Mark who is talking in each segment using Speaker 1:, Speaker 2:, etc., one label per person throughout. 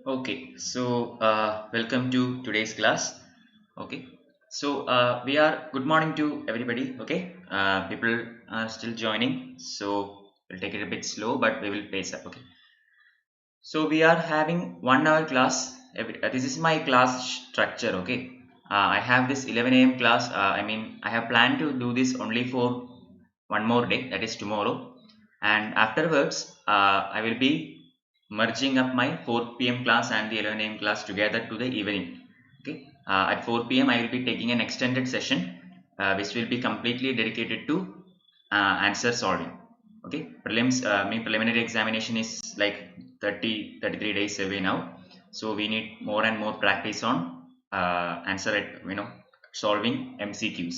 Speaker 1: Okay, so welcome to today's class. Okay, so good morning to everybody. Okay, people are still joining, so we'll take it a bit slow, but we will pace up. Okay, so we are having 1 hour class. This is my class structure. Okay, I have this 11 a.m. class. I have planned to do this only for one more day, that is tomorrow, and afterwards, I will be merging up my 4 p.m. class and the 11 a.m. class together to the evening. Okay, at 4 p.m. I will be taking an extended session, which will be completely dedicated to answer solving. Okay, preliminary examination is like 33 days away now, so we need more and more practice on answer it, solving MCQs.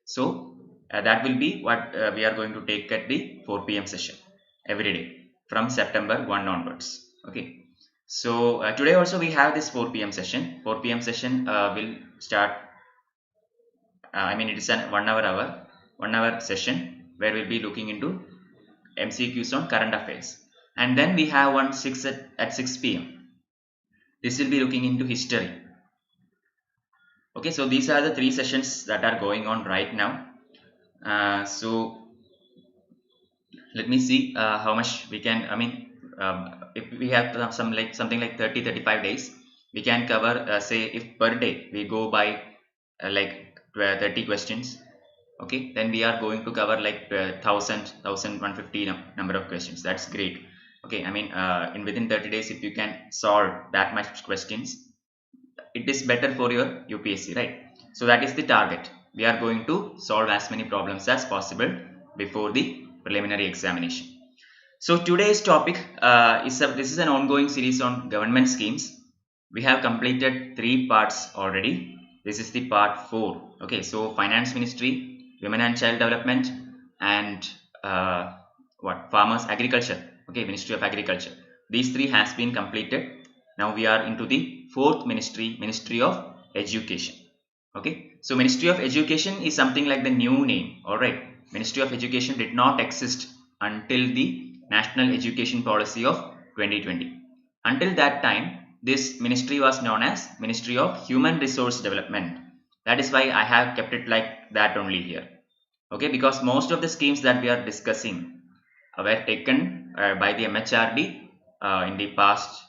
Speaker 1: So that will be what we are going to take at the 4 p.m. session every day from September 1 onwards. Okay, so today also we have this 4 p.m. session. 4 p.m. session will start. It is an 1 hour session where we'll be looking into MCQs on current affairs, and then we have one 6 p.m. This will be looking into history. Okay, so these are the three sessions that are going on right now. So let me see how much we can. If we have something like 30-35 days, we can cover. Say if per day we go by 30 questions. Okay, then we are going to cover like 1150 number of questions. That's great. Okay, in within 30 days, if you can solve that much questions, it is better for your UPSC, right? So that is the target. We are going to solve as many problems as possible before the preliminary examination. So today's topic this is an ongoing series on government schemes. We have completed 3 parts already. This is the part 4. Okay, so Finance Ministry, Women and Child Development, and Farmers Agriculture. Okay, Ministry of Agriculture. These 3 has been completed. Now we are into the 4th ministry, Ministry of Education. Okay, so Ministry of Education is something like the new name. All right, Ministry of Education did not exist until the National Education Policy of 2020. Until that time, this ministry was known as Ministry of Human Resource Development. That is why I have kept it like that only here. Okay, because most of the schemes that we are discussing were taken by the MHRD in the past,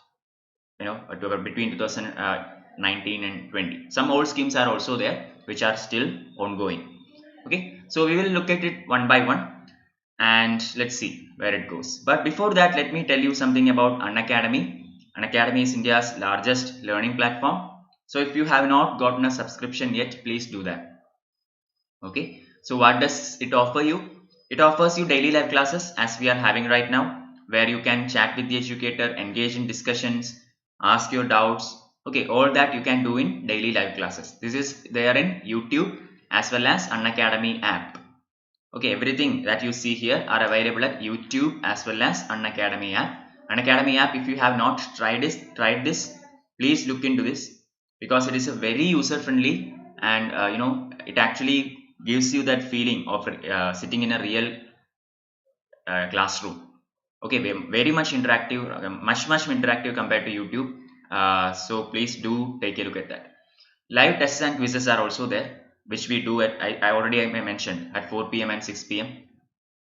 Speaker 1: between 2019 and 20. Some old schemes are also there which are still ongoing. Okay, so we will look at it one by one and let's see where it goes. But before that, let me tell you something about Unacademy. Unacademy is India's largest learning platform. So if you have not gotten a subscription yet, please do that. Okay, so what does it offer you? It offers you daily live classes as we are having right now, where you can chat with the educator, engage in discussions, ask your doubts. Okay, all that you can do in daily live classes. This is there in YouTube as well as Unacademy app. Okay, everything that you see here are available at YouTube as well as Unacademy app. Unacademy app, if you have not tried this, please look into this because it is a very user friendly and it actually gives you that feeling of sitting in a real classroom. Okay, very much interactive, much interactive compared to YouTube. So please do take a look at that. Live tests and quizzes are also there, which we do at I already mentioned at 4 p.m. and 6 p.m.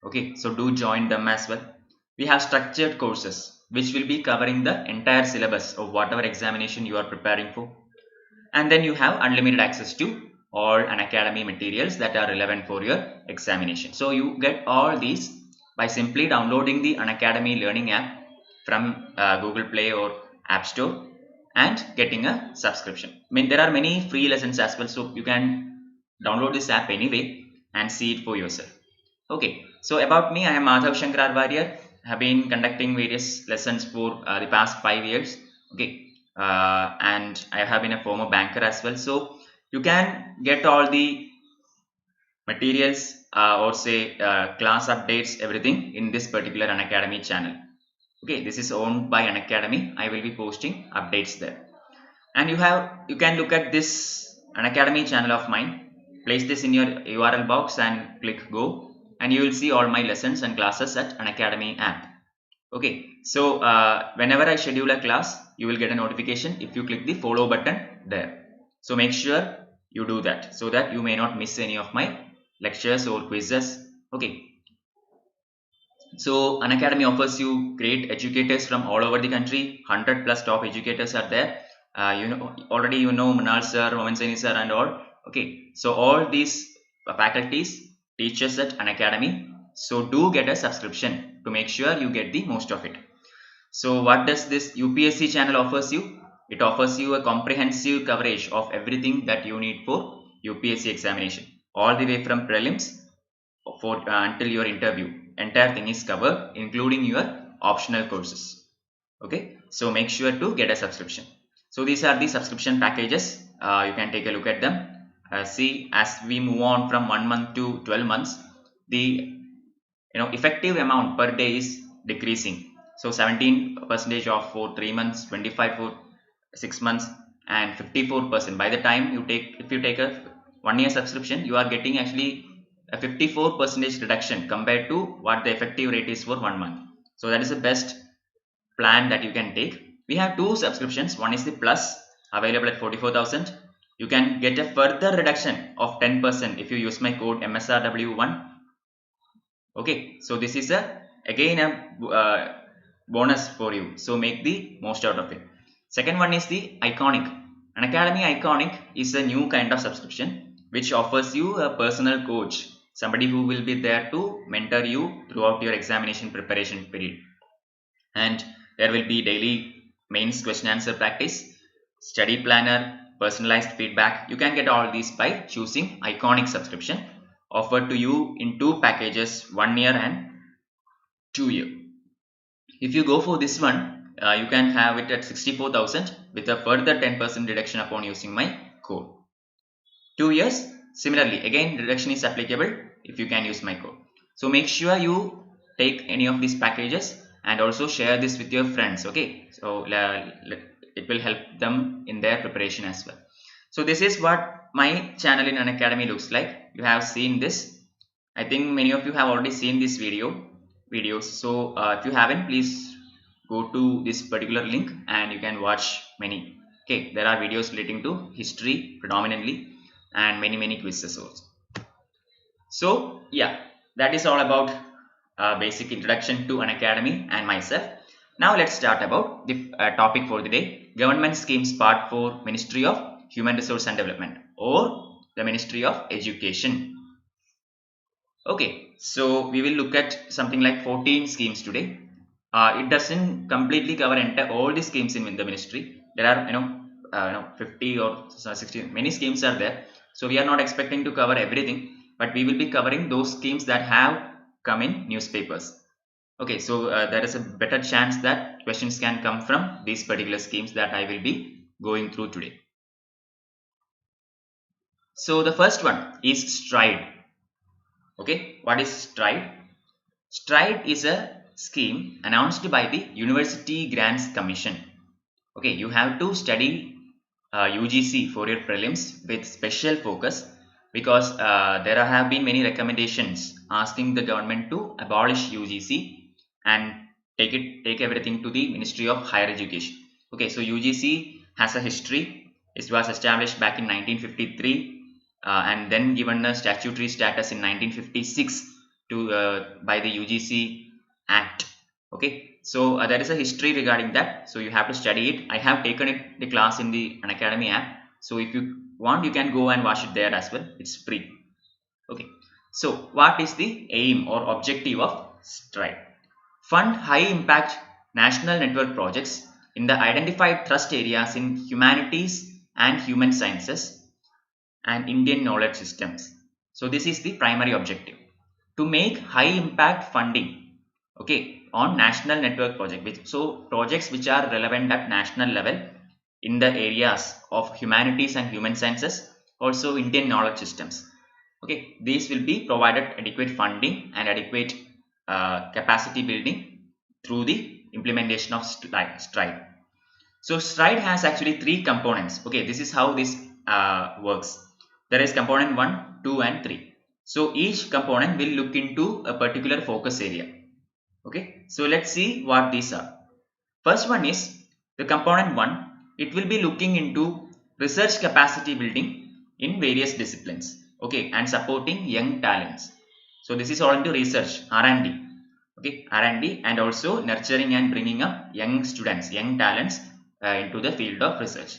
Speaker 1: Okay, so do join them as well. We have structured courses which will be covering the entire syllabus of whatever examination you are preparing for, and then you have unlimited access to all Unacademy materials that are relevant for your examination. So you get all these by simply downloading the Unacademy learning app from Google Play or App Store and getting a subscription. There are many free lessons as well, so you can download this app anyway and see it for yourself. Okay, so about me, I am Madhav Sankar R Warrier. I have been conducting various lessons for the past 5 years. Okay, and I have been a former banker as well. So you can get all the materials or say class updates, everything in this particular Unacademy channel. Okay, this is owned by Unacademy. I will be posting updates there, and you can look at this Unacademy channel of mine. Place this in your URL box and click go, and you will see all my lessons and classes at Unacademy app. Okay, so whenever I schedule a class, you will get a notification if you click the follow button there. So make sure you do that so that you may not miss any of my lectures or quizzes. Okay. So Unacademy offers you great educators from all over the country. 100 plus top educators are there. Already Manal sir, Mohan Saini sir and all. Okay, so all these faculties teachers at Unacademy. So do get a subscription to make sure you get the most of it. So what does this UPSC channel offers you? It offers you a comprehensive coverage of everything that you need for UPSC examination, all the way from prelims until your interview. Entire thing is covered, including your optional courses. Okay, so make sure to get a subscription. So these are the subscription packages. You can take a look at them. See, as we move on from 1 month to 12 months, the effective amount per day is decreasing. So 17% off for 3 months, 25 for 6 months, and 54% by the time if you take a 1 year subscription, you are getting actually a 54% reduction compared to what the effective rate is for 1 month. So that is the best plan that you can take. We have two subscriptions. One is the plus, available at 44,000. You can get a further reduction of 10% if you use my code MSRW1. Okay, so this is again a bonus for you. So make the most out of it. Second one is the Iconic. Unacademy Iconic is a new kind of subscription which offers you a personal coach, somebody who will be there to mentor you throughout your examination preparation period. And there will be daily mains question answer practice, study planner, personalized feedback. You can get all these by choosing Iconic subscription, offered to you in two packages, 1 year and 2 year. If you go for this one, you can have it at 64,000 with a further 10% reduction upon using my code. 2 years, similarly, again reduction is applicable if you can use my code. So make sure you take any of these packages and also share this with your friends. Okay, so it will help them in their preparation as well. So this is what my channel in Unacademy looks like. You have seen this. I think many of you have already seen this videos. So if you haven't, please go to this particular link and you can watch many. Okay, there are videos relating to history predominantly and many quizzes also. So yeah, that is all about basic introduction to Unacademy and myself. Now let's start about the topic for the day: Government Schemes Part 4, Ministry of Human Resource and Development, or the Ministry of Education. Okay, so we will look at something like 14 schemes today. It doesn't completely cover all the schemes in the ministry. There are 50 or 60, many schemes are there. So we are not expecting to cover everything, but we will be covering those schemes that have come in newspapers. Okay, so there is a better chance that questions can come from these particular schemes that I will be going through today. So the first one is Stride. Okay, what is Stride? Stride is a scheme announced by the University Grants Commission. Okay, you have to study UGC for your prelims with special focus, because there have been many recommendations asking the government to abolish UGC and take everything to the Ministry of Higher Education. Okay, so UGC has a history. It was established back in 1953 and then given a statutory status in 1956 by the UGC Act. Okay, so there is a history regarding that, so you have to study it. I have taken the class in the Unacademy app, so if you want you can go and watch it there as well. It's free. Okay, so what is the aim or objective of Stride? Fund high impact national network projects in the identified thrust areas in humanities and human sciences and Indian knowledge systems. So this is the primary objective, to make high impact funding, okay, on national network projects. So projects which are relevant at national level in the areas of humanities and human sciences, also Indian knowledge systems. Okay, these will be provided adequate funding and adequate capacity building through the implementation of Stride. So Stride has actually three components. Okay, this is how this works. There is component 1, 2 and 3. So each component will look into a particular focus area. Okay, so let's see what these are. First one is The component 1, it will be looking into research capacity building in various disciplines, okay, and supporting young talents. So this is all into research, R&D, okay, R&D, and also nurturing and bringing up young students, young talents into the field of research.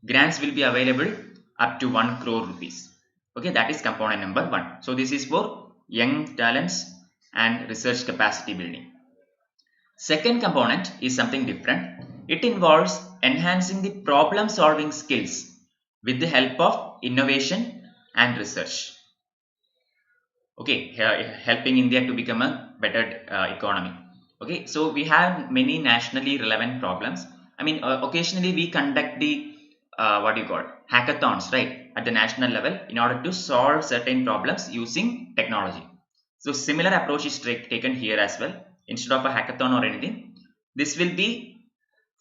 Speaker 1: Grants will be available up to 1 crore rupees. Okay, that is component number 1. So this is for young talents and research capacity building. Second component is something different. It involves enhancing the problem solving skills with the help of innovation and research. Okay, helping India to become a better economy. Okay, so we have many nationally relevant problems. I mean, occasionally we conduct the what do you call hackathons, right, at the national level in order to solve certain problems using technology. So similar approach is taken here as well. Instead of a hackathon or anything, this will be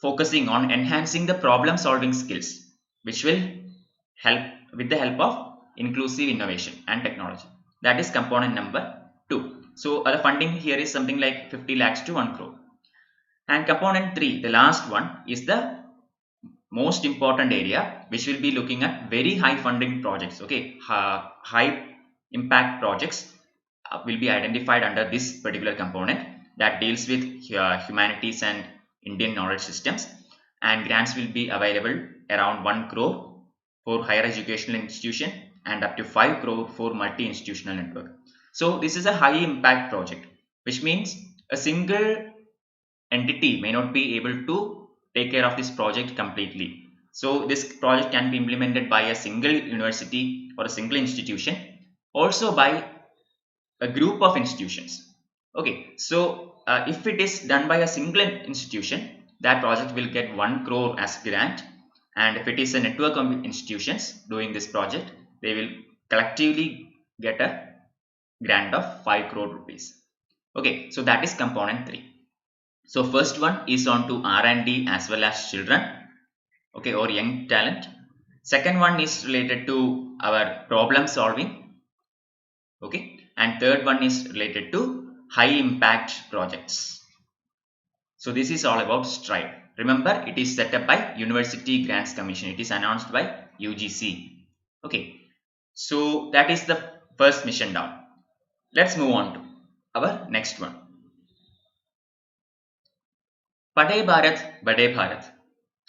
Speaker 1: focusing on enhancing the problem solving skills, which will help with the help of inclusive innovation and technology. That is component number 2. So the funding here is something like 50 lakhs to 1 crore. And component 3, the last one, is the most important area, which will be looking at very high funding projects. Okay, high impact projects will be identified under this particular component that deals with humanities and Indian knowledge systems, and grants will be available around 1 crore for higher educational institution and up to 5 crore for multi-institutional network. So this is a high impact project, which means a single entity may not be able to take care of this project completely. So this project can be implemented by a single university or a single institution, also by a group of institutions. Okay, so if it is done by a single institution, that project will get 1 crore as grant, and if it is a network of institutions doing this project, they will collectively get a grant of 5 crore rupees. Okay, so that is component 3. So first one is on to R&D as well as children, okay, or young talent. Second one is related to our problem solving, okay, and third one is related to high impact projects. So this is all about STRIDE. Remember, it is set up by University Grants Commission. It is announced by UGC. Okay, so that is the first mission down. Let's move on to our next one. Padhe Bharat, Bade Bharat.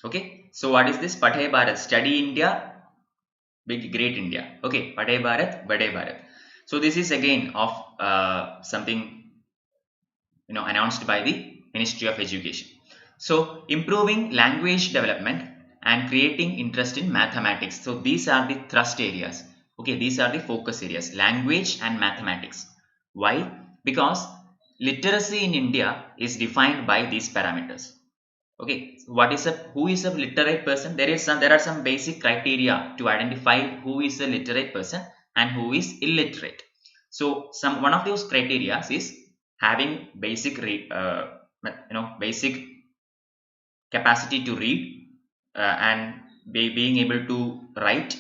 Speaker 1: Okay, so what is this? Padhe Bharat, study India, big great India. Okay, Padhe Bharat, Bade Bharat. So this is again of something announced by the Ministry of Education. So improving language development and creating interest in mathematics. So these are the thrust areas. Okay, these are the focus areas, language and mathematics. Why? Because literacy in India is defined by these parameters. Okay, so who is a literate person? There are some basic criteria to identify who is a literate person and who is illiterate. So one of those criteria is having basic basic capacity to read and being able to write,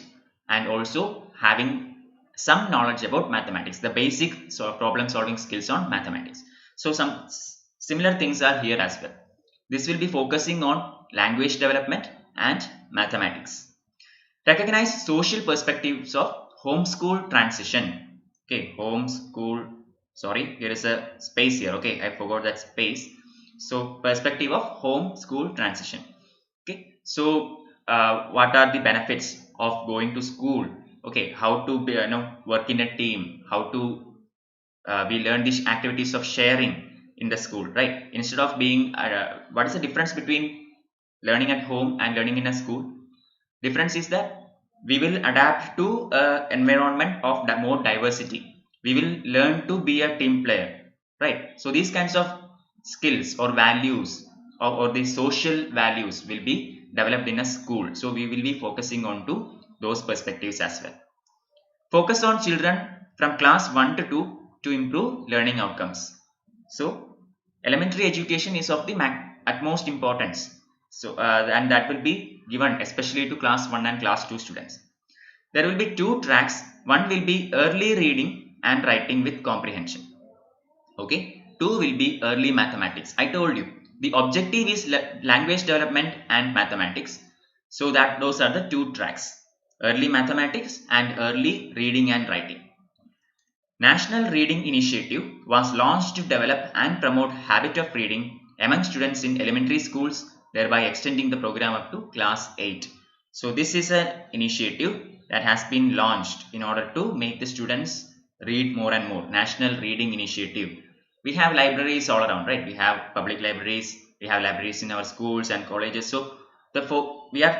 Speaker 1: and also having some knowledge about mathematics, the basic problem solving skills on mathematics. So some similar things are here as well. This will be focusing on language development and mathematics. Recognize social perspectives of homeschool transition. Okay, homeschool, sorry, here is a space here. Okay, I forgot that space. So perspective of homeschool transition. Okay, so what are the benefits of going to school? Okay, how to be, work in a team, how to we learn these activities of sharing in the school, right? Instead of being what is the difference between learning at home and learning in a school? Difference is that we will adapt to environment of more diversity. We will learn to be a team player, right? So these kinds of skills or values or the social values will be developed in a school. So we will be focusing on to those perspectives as well. Focus on children from class 1 to 2 to improve learning outcomes. So elementary education is of the utmost importance. So and that will be given especially to class 1 and class 2 students. There will be 2 tracks. One will be early reading and writing with comprehension. Okay, 2 will be early mathematics. I told you The objective is language development and mathematics. So that those are the two tracks, early mathematics and early reading and writing. National Reading Initiative was launched to develop and promote habit of reading among students in elementary schools, thereby extending the program up to class 8. So this is an initiative that has been launched in order to make the students read more and more. National Reading Initiative. We have libraries all around, right? We have public libraries, we have libraries in our schools and colleges. So the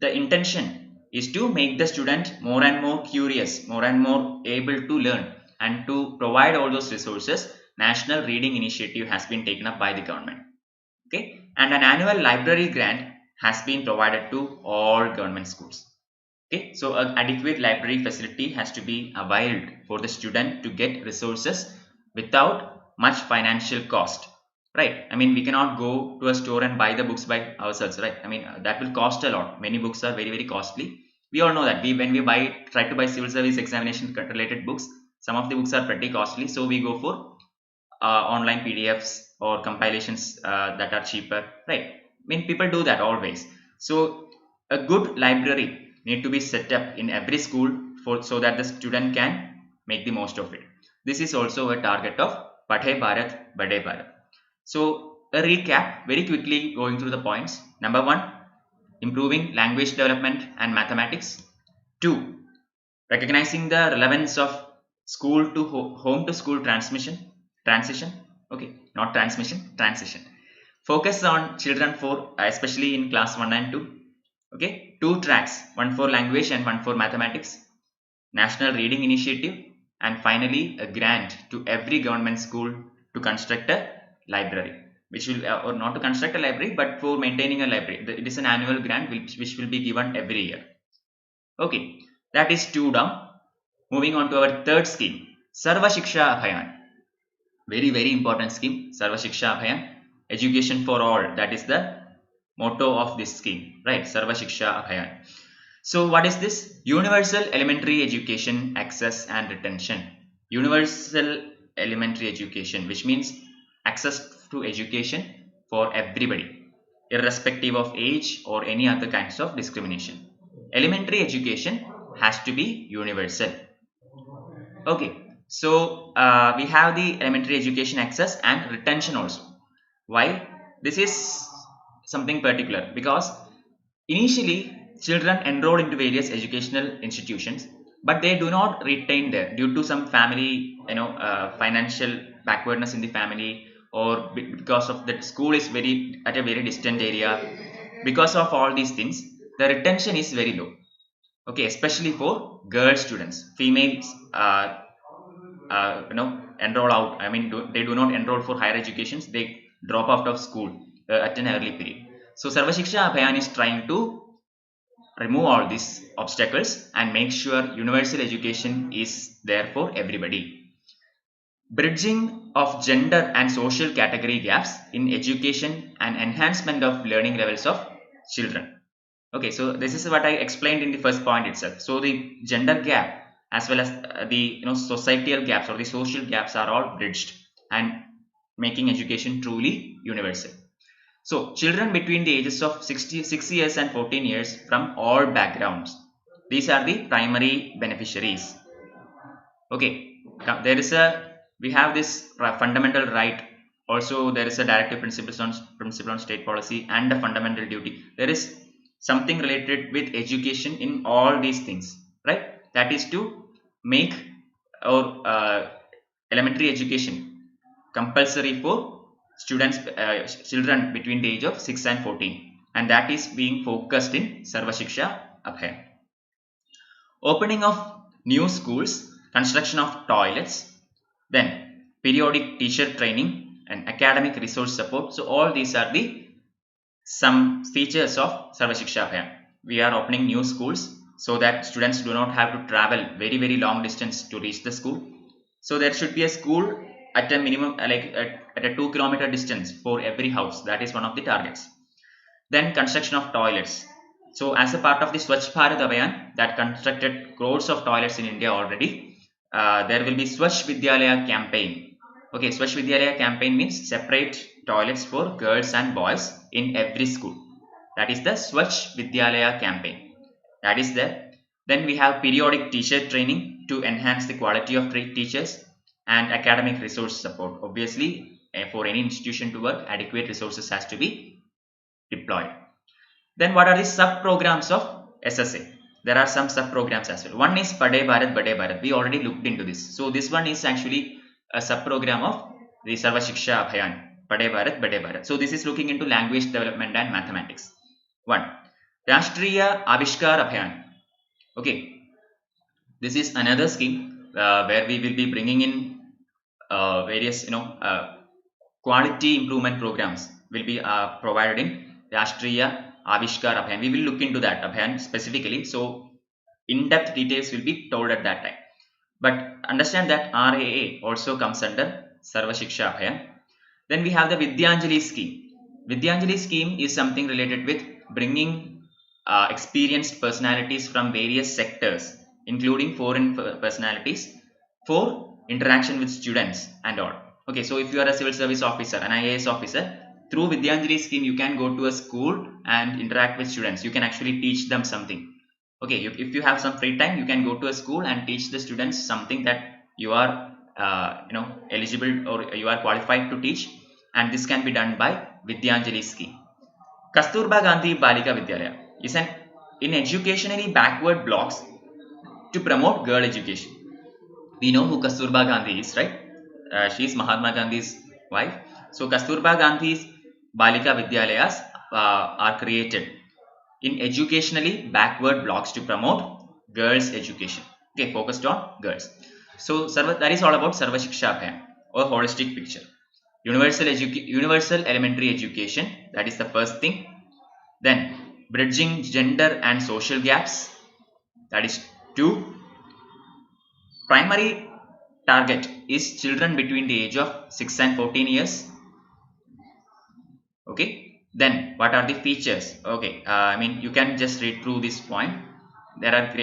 Speaker 1: intention is to make the student more and more curious, more and more able to learn, and to provide all those resources. National Reading Initiative has been taken up by the government. Okay, and an annual library grant has been provided to all government schools. Okay, so an adequate library facility has to be availed for the student to get resources without much financial cost, right? I mean, we cannot go to a store and buy the books by ourselves, right? I mean, that will cost a lot. Many books are very costly. We all know that when we try to buy civil service examination related books, some of the books are pretty costly, so we go for online PDFs or compilations that are cheaper, right? I mean, people do that always. So a good library need to be set up in every school so that the student can make the most of it. This is also a target of Padhe Bharat, Bade Bharat. So a recap, very quickly going through the points. Number 1, improving language development and mathematics. 2, recognizing the relevance of school to home to school transition. Okay, not transmission, transition. Focus on children for especially in class 1 and 2. Okay, 2 tracks, one for language and one for mathematics. National Reading Initiative, and finally a grant to every government school to construct a library, which will or not to construct a library but for maintaining a library. It is an annual grant which will be given every year. Okay, that is 2 down. Moving on to our third scheme, Sarva Shiksha Abhayan. Very important scheme, Sarva Shiksha Abhayan, education for all. That is the motto of this scheme, right? Sarva Shiksha Abhayan. So what is this? Universal elementary education access and retention. Universal elementary education, which means access to education for everybody, irrespective of age or any other kinds of discrimination. Elementary education has to be universal. Okay, so we have the elementary education access and retention also. Why? This is something particular because initially children enroll into various educational institutions, but they do not retain there due to some family, financial backwardness in the family, or because of that school is at a very distant area. Because of all these things, the retention is very low. Okay, especially for girl students, females enroll out. I mean, they do not enroll for higher educations. They drop out of school at an early period. So Sarva Shiksha Abhayan is trying to remove all these obstacles and make sure universal education is there for everybody. Bridging of gender and social category gaps in education and enhancement of learning levels of children. Okay, so this is what I explained in the first point itself. So the gender gap as well as the societal gaps or the social gaps are all bridged and making education truly universal. So children between the ages of 6 years and 14 years from all backgrounds, these are the primary beneficiaries. Okay, we have this fundamental right. Also there is a directive principle on state policy and a fundamental duty. There is something related with education in all these things, right? That is to make our elementary education compulsory for children between the age of 6 and 14, and that is being focused in Sarva Shiksha Abhayan. Opening of new schools, construction of toilets, then periodic teacher training and academic resource support. So all these are some features of Sarva Shiksha Abhayan. We are opening new schools so that students do not have to travel very long distance to reach the school. So there should be a school at a minimum at a 2 kilometer distance for every house. That is one of the targets. Then construction of toilets. So as a part of the Swachh Bharat Abhiyan that constructed crores of toilets in India already, there will be Swachh Vidyalaya campaign. Okay, Swachh Vidyalaya campaign means separate toilets for girls and boys in every school. That is the Swachh Vidyalaya campaign. That is there. Then we have periodic teacher training to enhance the quality of teachers and academic resource support. Obviously, for any institution to work, adequate resources has to be deployed. Then what are the sub-programs of SSA? There are some sub-programs as well. One is Padhe Bharat, Badhe Bharat. We already looked into this. So this one is actually a sub-program of the Sarva Shiksha Abhiyan. Padhe Bharat, Badhe Bharat. So this is looking into language development and mathematics. 1. Rashtriya Avishkar Abhiyan. Okay. This is another scheme where we will be bringing in various quality improvement programs will be provided in Rashtriya Avishkar Abhiyan. We will look into that Abhiyan specifically. So in-depth details will be told at that time. But understand that RAA also comes under Sarva Shiksha Abhiyan. Then we have the Vidyanjali scheme. Vidyanjali scheme is something related with bringing experienced personalities from various sectors, including foreign personalities, for interaction with students and all. Okay, so if you are a civil service officer, an IAS officer, through Vidyanjali scheme, you can go to a school and interact with students. You can actually teach them something. Okay, if you have some free time, you can go to a school and teach the students something that you are eligible or you are qualified to teach, and this can be done by Vidyanjali scheme. Kasturba Gandhi Balika Vidyalaya is an in educationally backward blocks to promote girl education. We know who Kasturba Gandhi is, right? She is Mahatma Gandhi's wife. So Kasturba Gandhi's Balika Vidyalayas are created in educationally backward blocks to promote girls' education. Okay, focused on girls. So that is all about Sarva Shiksha Abhiyan, or holistic picture. Universal elementary education, that is the first thing. Then bridging gender and social gaps, that is 2. Primary target is children between the age of 6 and 14 years. Okay, then what are the features? Okay, you can just read through this point. There are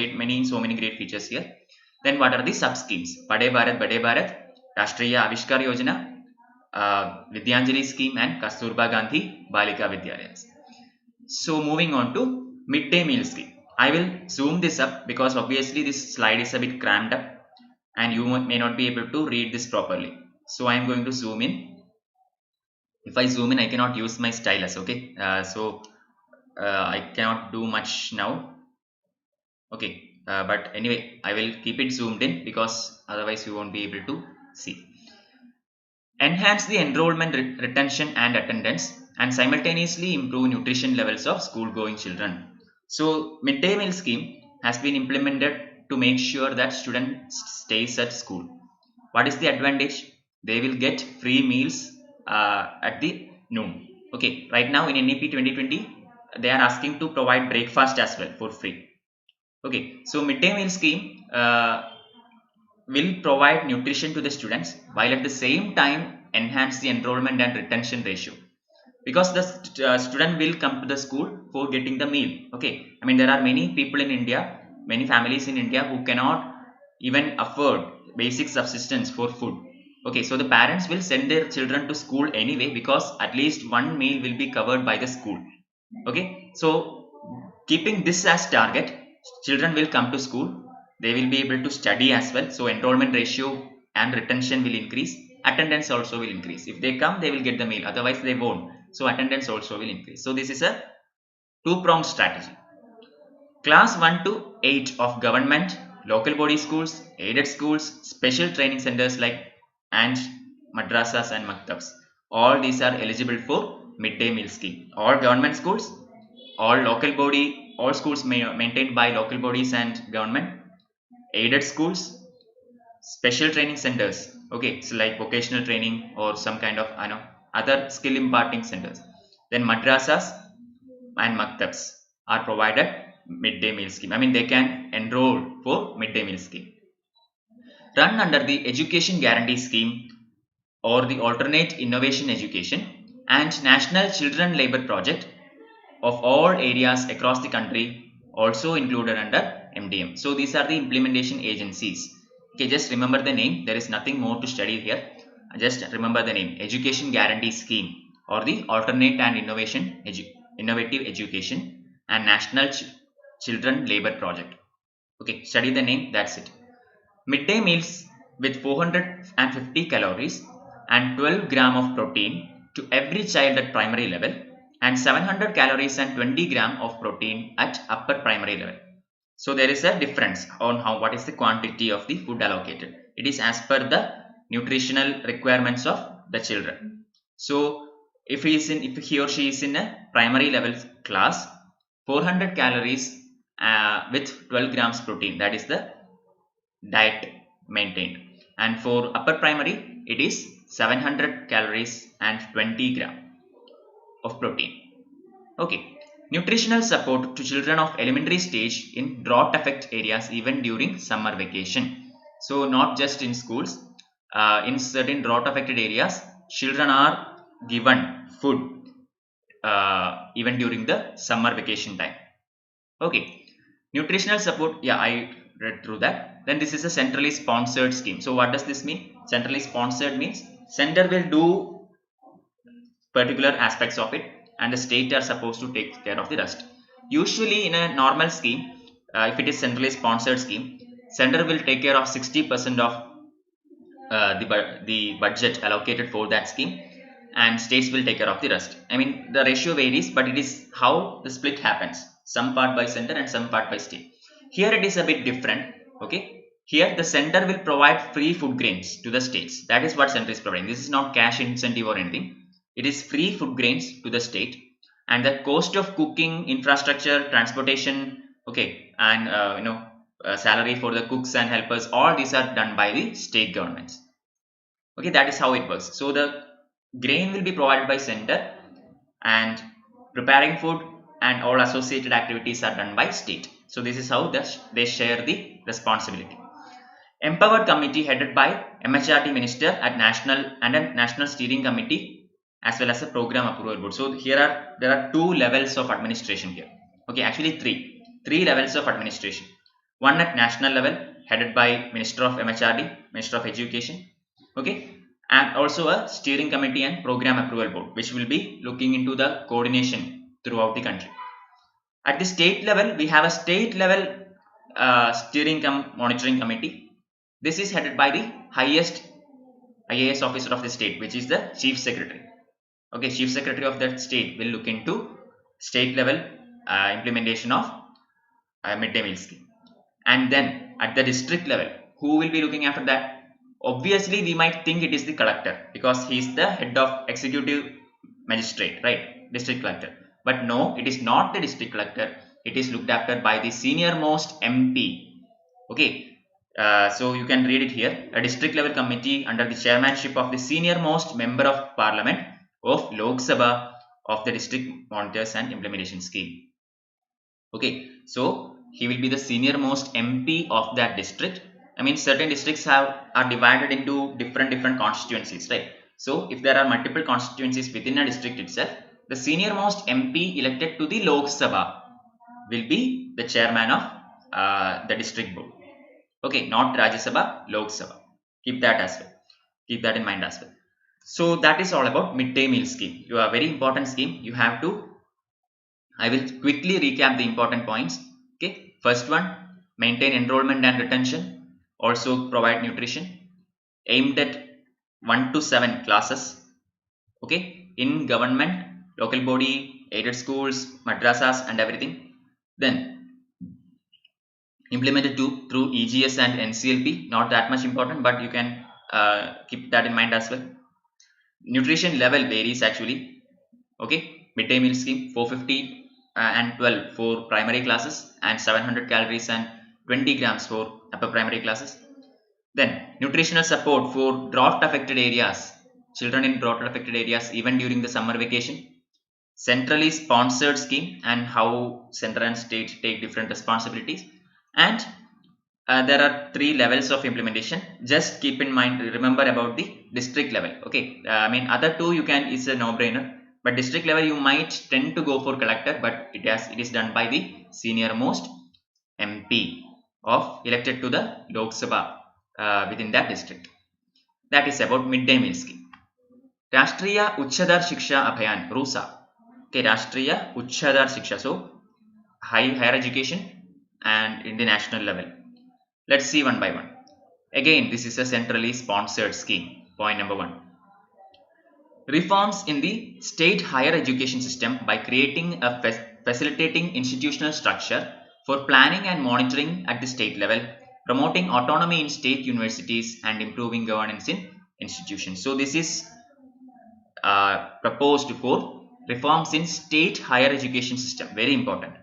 Speaker 1: so many great features here. Then what are the sub schemes? Padhe Bharat, Badhe Bharat, Rashtriya Avishkar Yojana, Vidyanjali scheme, and Kasturba Gandhi Balika Vidyalayas. So moving on to midday meal scheme. I will zoom this up because obviously this slide is a bit crammed up and you may not be able to read this properly. So I am going to zoom in. If I zoom in, I cannot use my stylus. Okay, I cannot do much now. Okay, but anyway, I will keep it zoomed in because otherwise you won't be able to see. Enhance the enrollment, retention and attendance, and simultaneously improve nutrition levels of school going children. So midday meal scheme has been implemented to make sure that students stays at school. What is the advantage? They will get free meals at the noon. Okay, right now in NEP 2020 they are asking to provide breakfast as well for free. Okay, so midday meal scheme will provide nutrition to the students while at the same time enhance the enrollment and retention ratio, because the student will come to the school for getting the meal. Okay, there are many people in India, many families in India who cannot even afford basic subsistence for food. Okay, so the parents will send their children to school anyway because at least one meal will be covered by the school. Okay, so keeping this as target, children will come to school, they will be able to study as well, so enrollment ratio and retention will increase, attendance also will increase. If they come, they will get the meal, otherwise they won't, so attendance also will increase. So this is a two-pronged strategy. Class 1 to 8 of government, local body schools, aided schools, special training centers like and madrasas and maktabs, all these are eligible for midday meal scheme. All government schools, all schools maintained by local bodies and government, aided schools, special training centers, okay, so like vocational training or some kind of other skill imparting centers, then madrasas and maktabs are provided midday meal scheme. They can enroll for midday meal scheme. Run under the education guarantee scheme or the alternate innovation education and national children labor project of all areas across the country, also included under MDM. So these are the implementation agencies. Okay, just remember the name. There is nothing more to study here. Just remember the name. Education Guarantee Scheme or the alternate and innovative education and national children labor project. Okay, study the name, that's it. Midday meals with 450 calories and 12 gram of protein to every child at primary level, and 700 calories and 20 gram of protein at upper primary level. So there is a difference on how what is the quantity of the food allocated. It is as per the nutritional requirements of the children. So if he or she is in a primary level class, 400 calories with 12 grams protein, that is the diet maintained, and for upper primary it is 700 calories and 20 gram of protein. Okay, nutritional support to children of elementary stage in drought affected areas even during summer vacation. So not just in schools, in certain drought affected areas, children are given food even during the summer vacation time. Okay, nutritional support. Yeah, I read through that. Then this is a centrally sponsored scheme. So what does this mean? Centrally sponsored means center will do particular aspects of it and the state are supposed to take care of the rest. Usually in a normal scheme, if it is centrally sponsored scheme, center will take care of 60% of the budget allocated for that scheme, and states will take care of the rest. I mean, the ratio varies, but it is how the split happens, some part by center and some part by state. Here it is a bit different. Okay, here the center will provide free food grains to the states. That is what center is providing. This is not cash incentive or anything. It is free food grains to the state, and the cost of cooking, infrastructure, transportation, okay, and salary for the cooks and helpers, all these are done by the state governments. Okay, that is how it works. So the grain will be provided by center, and preparing food and all associated activities are done by state. So this is how they share the responsibility. Empowered committee headed by MHRD minister at national and a national steering committee as well as a program approval board. So there are two levels of administration here. Okay, actually three levels of administration. One at national level headed by Minister of MHRD, Minister of Education. Okay, and also a steering committee and program approval board which will be looking into the coordination throughout the country. At the state level, we have a state level steering monitoring committee. This is headed by the highest IAS officer of the state, which is the chief secretary. Okay, chief secretary of that state will look into state level implementation of midday meal scheme. And then at the district level, who will be looking after that? Obviously we might think it is the collector because he is the head of executive magistrate, right? District collector. But no, it is not the district collector. It is looked after by the senior most MP. Okay, so you can read it here. A district level committee under the chairmanship of the senior most member of parliament of Lok Sabha of the district monitors and implementation scheme. Okay, so he will be the senior most MP of that district. I mean, certain districts are divided into different constituencies, right? So if there are multiple constituencies within a district itself, the senior most MP elected to the Lok Sabha will be the chairman of the district board. Okay, not Rajya Sabha, Lok Sabha. Keep that as well. Keep that in mind as well. So that is all about midday meal scheme. You are very important scheme. You have to. I will quickly recap the important points. Okay, first one, maintain enrollment and retention. Also provide nutrition. Aimed at 1 to 7 classes. Okay, in government, local body, aided schools, madrasas, and everything. Then implemented through EGS and NCLP. Not that much important, but you can keep that in mind as well. Nutrition level varies actually. Okay, midday meal scheme 450 and 12 for primary classes and 700 calories and 20 grams for upper primary classes. Then nutritional support for drought affected areas, children in drought affected areas even during the summer vacation. Centrally sponsored scheme and how center and state take different responsibilities. And there are 3 levels of implementation. Just keep in mind, remember about the district level. Okay, I mean other two you can, is a no-brainer, but district level you might tend to go for collector, but it is done by the senior most MP of elected to the Lok Sabha within that district. That is about midday meal scheme. Rashtriya Uchchadar Shiksha Abhiyan, RUSA. Okay, Rashtriya Uchchadar Shiksha. So, higher education and in the national level. Let's see one by one. Again, this is a centrally sponsored scheme. Point number 1. Reforms in the state higher education system by creating a facilitating institutional structure for planning and monitoring at the state level, promoting autonomy in state universities and improving governance in institutions. So this is proposed for reforms in state higher education system. Very important.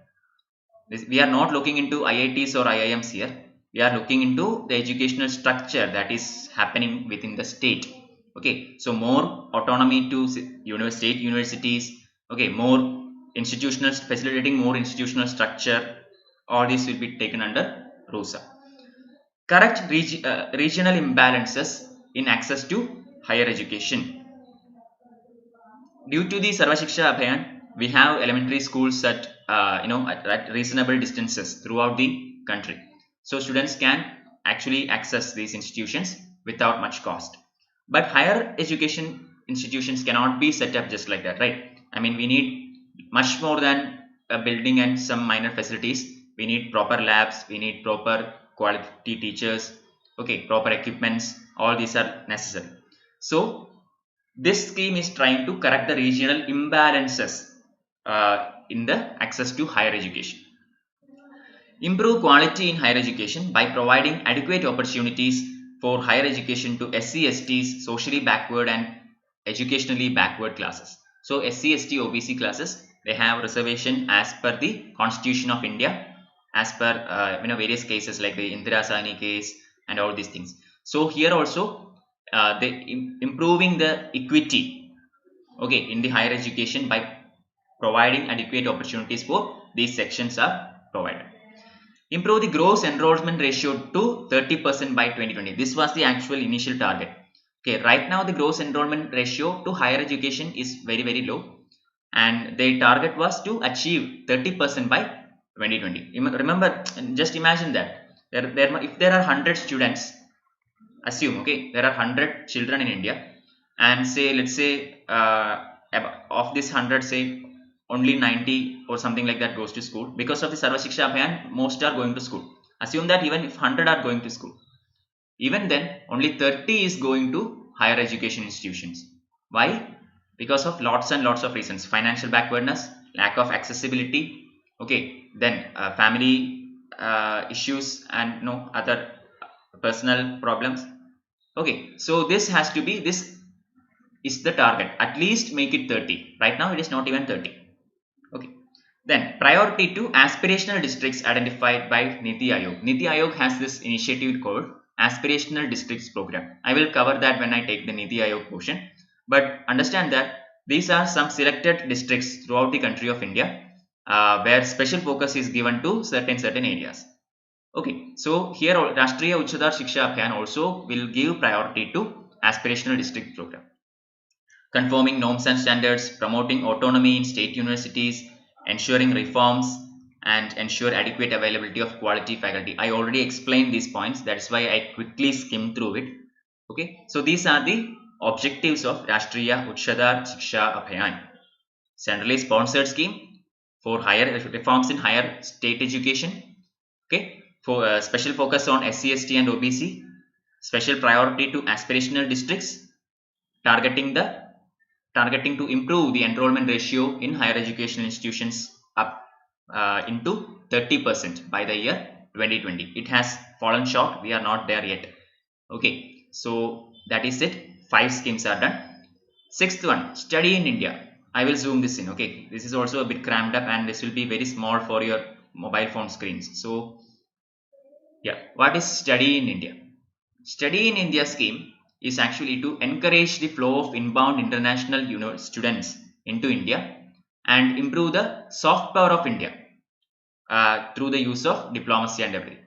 Speaker 1: We are not looking into IITs or IIMs here. We are looking into the educational structure that is happening within the state. Okay, so more autonomy to state universities. Okay, more institutional, facilitating more institutional structure. All this will be taken under RUSA. Correct regional imbalances in access to higher education. Due to the Sarva Shiksha Abhiyan, we have elementary schools at at reasonable distances throughout the country. So students can actually access these institutions without much cost. But higher education institutions cannot be set up just like that, right? I mean, we need much more than a building and some minor facilities. We need proper labs, we need proper quality teachers, okay, proper equipments. All these are necessary. So this scheme is trying to correct the regional imbalances in the access to higher education. Improve quality in higher education by providing adequate opportunities for higher education to SC, STs, socially backward and educationally backward classes. So SC, ST, OBC classes, they have reservation as per the Constitution of India, as per various cases like the Indira Sahni case and all these things. So here also improving the equity, okay, in the higher education by providing adequate opportunities for these sections are provided. Improve the gross enrollment ratio to 30% by 2020. This was the actual initial target. Okay, right now the gross enrollment ratio to higher education is very low, and the target was to achieve 30% by 2020. Remember, just imagine that if there are 100 students, assume, okay, there are 100 children in India, and say, let's say of this 100, say only 90 or something like that goes to school. Because of the Sarva Shiksha Abhiyan, most are going to school. Assume that even if 100 are going to school, even then only 30 is going to higher education institutions. Why? Because of lots and lots of reasons: financial backwardness, lack of accessibility, okay, then family issues, and other personal problems. Okay, so this is the target. At least make it 30. Right now it is not even 30. Okay. Then priority to aspirational districts identified by Niti Aayog. Niti Aayog has this initiative called Aspirational Districts Program. I will cover that when I take the Niti Aayog portion. But understand that these are some selected districts throughout the country of India where special focus is given to certain areas. Okay, so here Rashtriya Uchchadar Shiksha Abhiyan also will give priority to aspirational district program. Conforming norms and standards, promoting autonomy in state universities, ensuring reforms, and ensure adequate availability of quality faculty. I already explained these points, that's why I quickly skimmed through it. Okay, so these are the objectives of Rashtriya Uchchadar Shiksha Abhiyan, centrally sponsored scheme for higher reforms in higher state education. Okay, for special focus on SC, ST and OBC, special priority to aspirational districts, targeting to improve the enrollment ratio in higher education institutions up into 30% by the year 2020. It has fallen short. We are not there yet. Okay, so that is it. 5 schemes are done. Sixth one, study in India. I will zoom this in. Okay, this is also a bit crammed up, and this will be very small for your mobile phone screens. So yeah, what is study in India? Study in India scheme is actually to encourage the flow of inbound international students into India and improve the soft power of India through the use of diplomacy and everything.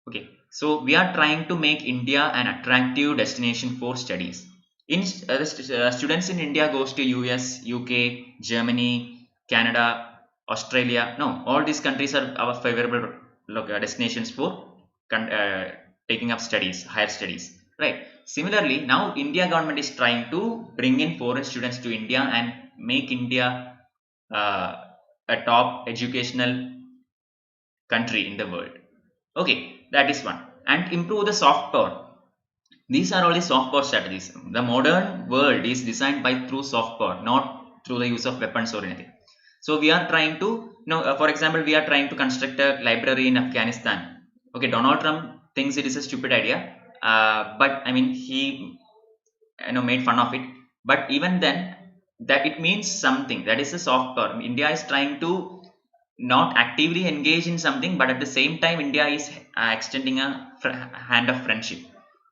Speaker 1: Okay, so we are trying to make India an attractive destination for studies. Students in India goes to US, UK, Germany, Canada, Australia. No, all these countries are our favorable destinations for taking up studies, higher studies. right? Similarly, now India government is trying to bring in foreign students to India and make India uh, a top educational country in the world. Okay, that is one. And improve the soft power. These are only soft power strategies. The modern world is designed by through soft power, not through the use of weapons or anything. So we are trying to, for example, we are trying to construct a library in Afghanistan. Okay, Donald Trump thinks it is a stupid idea, but I mean he made fun of it. But even then, that it means something. That is a soft power. India is trying to not actively engage in something, but at the same time India is extending a hand of friendship.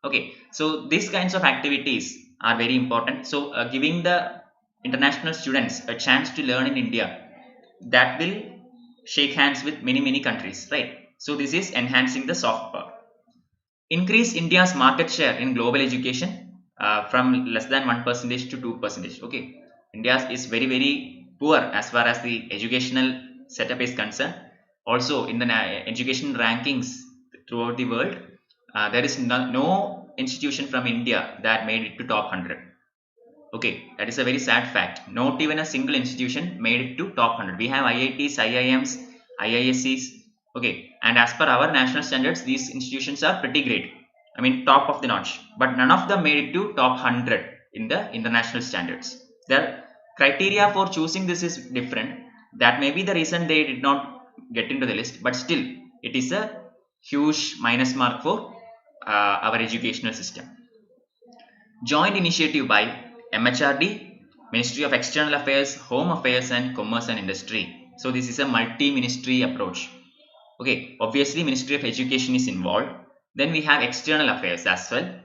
Speaker 1: Okay, so these kinds of activities are very important. So giving the international students a chance to learn in India, that will shake hands with many countries, right? So this is enhancing the soft power. Increase India's market share in global education from less than 1% to 2%. Okay, India is very poor as far as the educational setup is concerned. Also in the education rankings throughout the world, there is no institution from India that made it to top 100. Okay, that is a very sad fact. Not even a single institution made it to top 100. We have IITs, IIMs, IISCs. Okay, and as per our national standards, these institutions are pretty great. I mean, top of the notch. But none of them made it to top 100 in the international standards. The criteria for choosing this is different. That may be the reason they did not get into the list. But still, it is a huge minus mark for our educational system. Joint initiative by MHRD, Ministry of External Affairs, Home Affairs and Commerce and Industry. So this is a multi-ministry approach. Okay, obviously Ministry of Education is involved. Then we have External Affairs as well,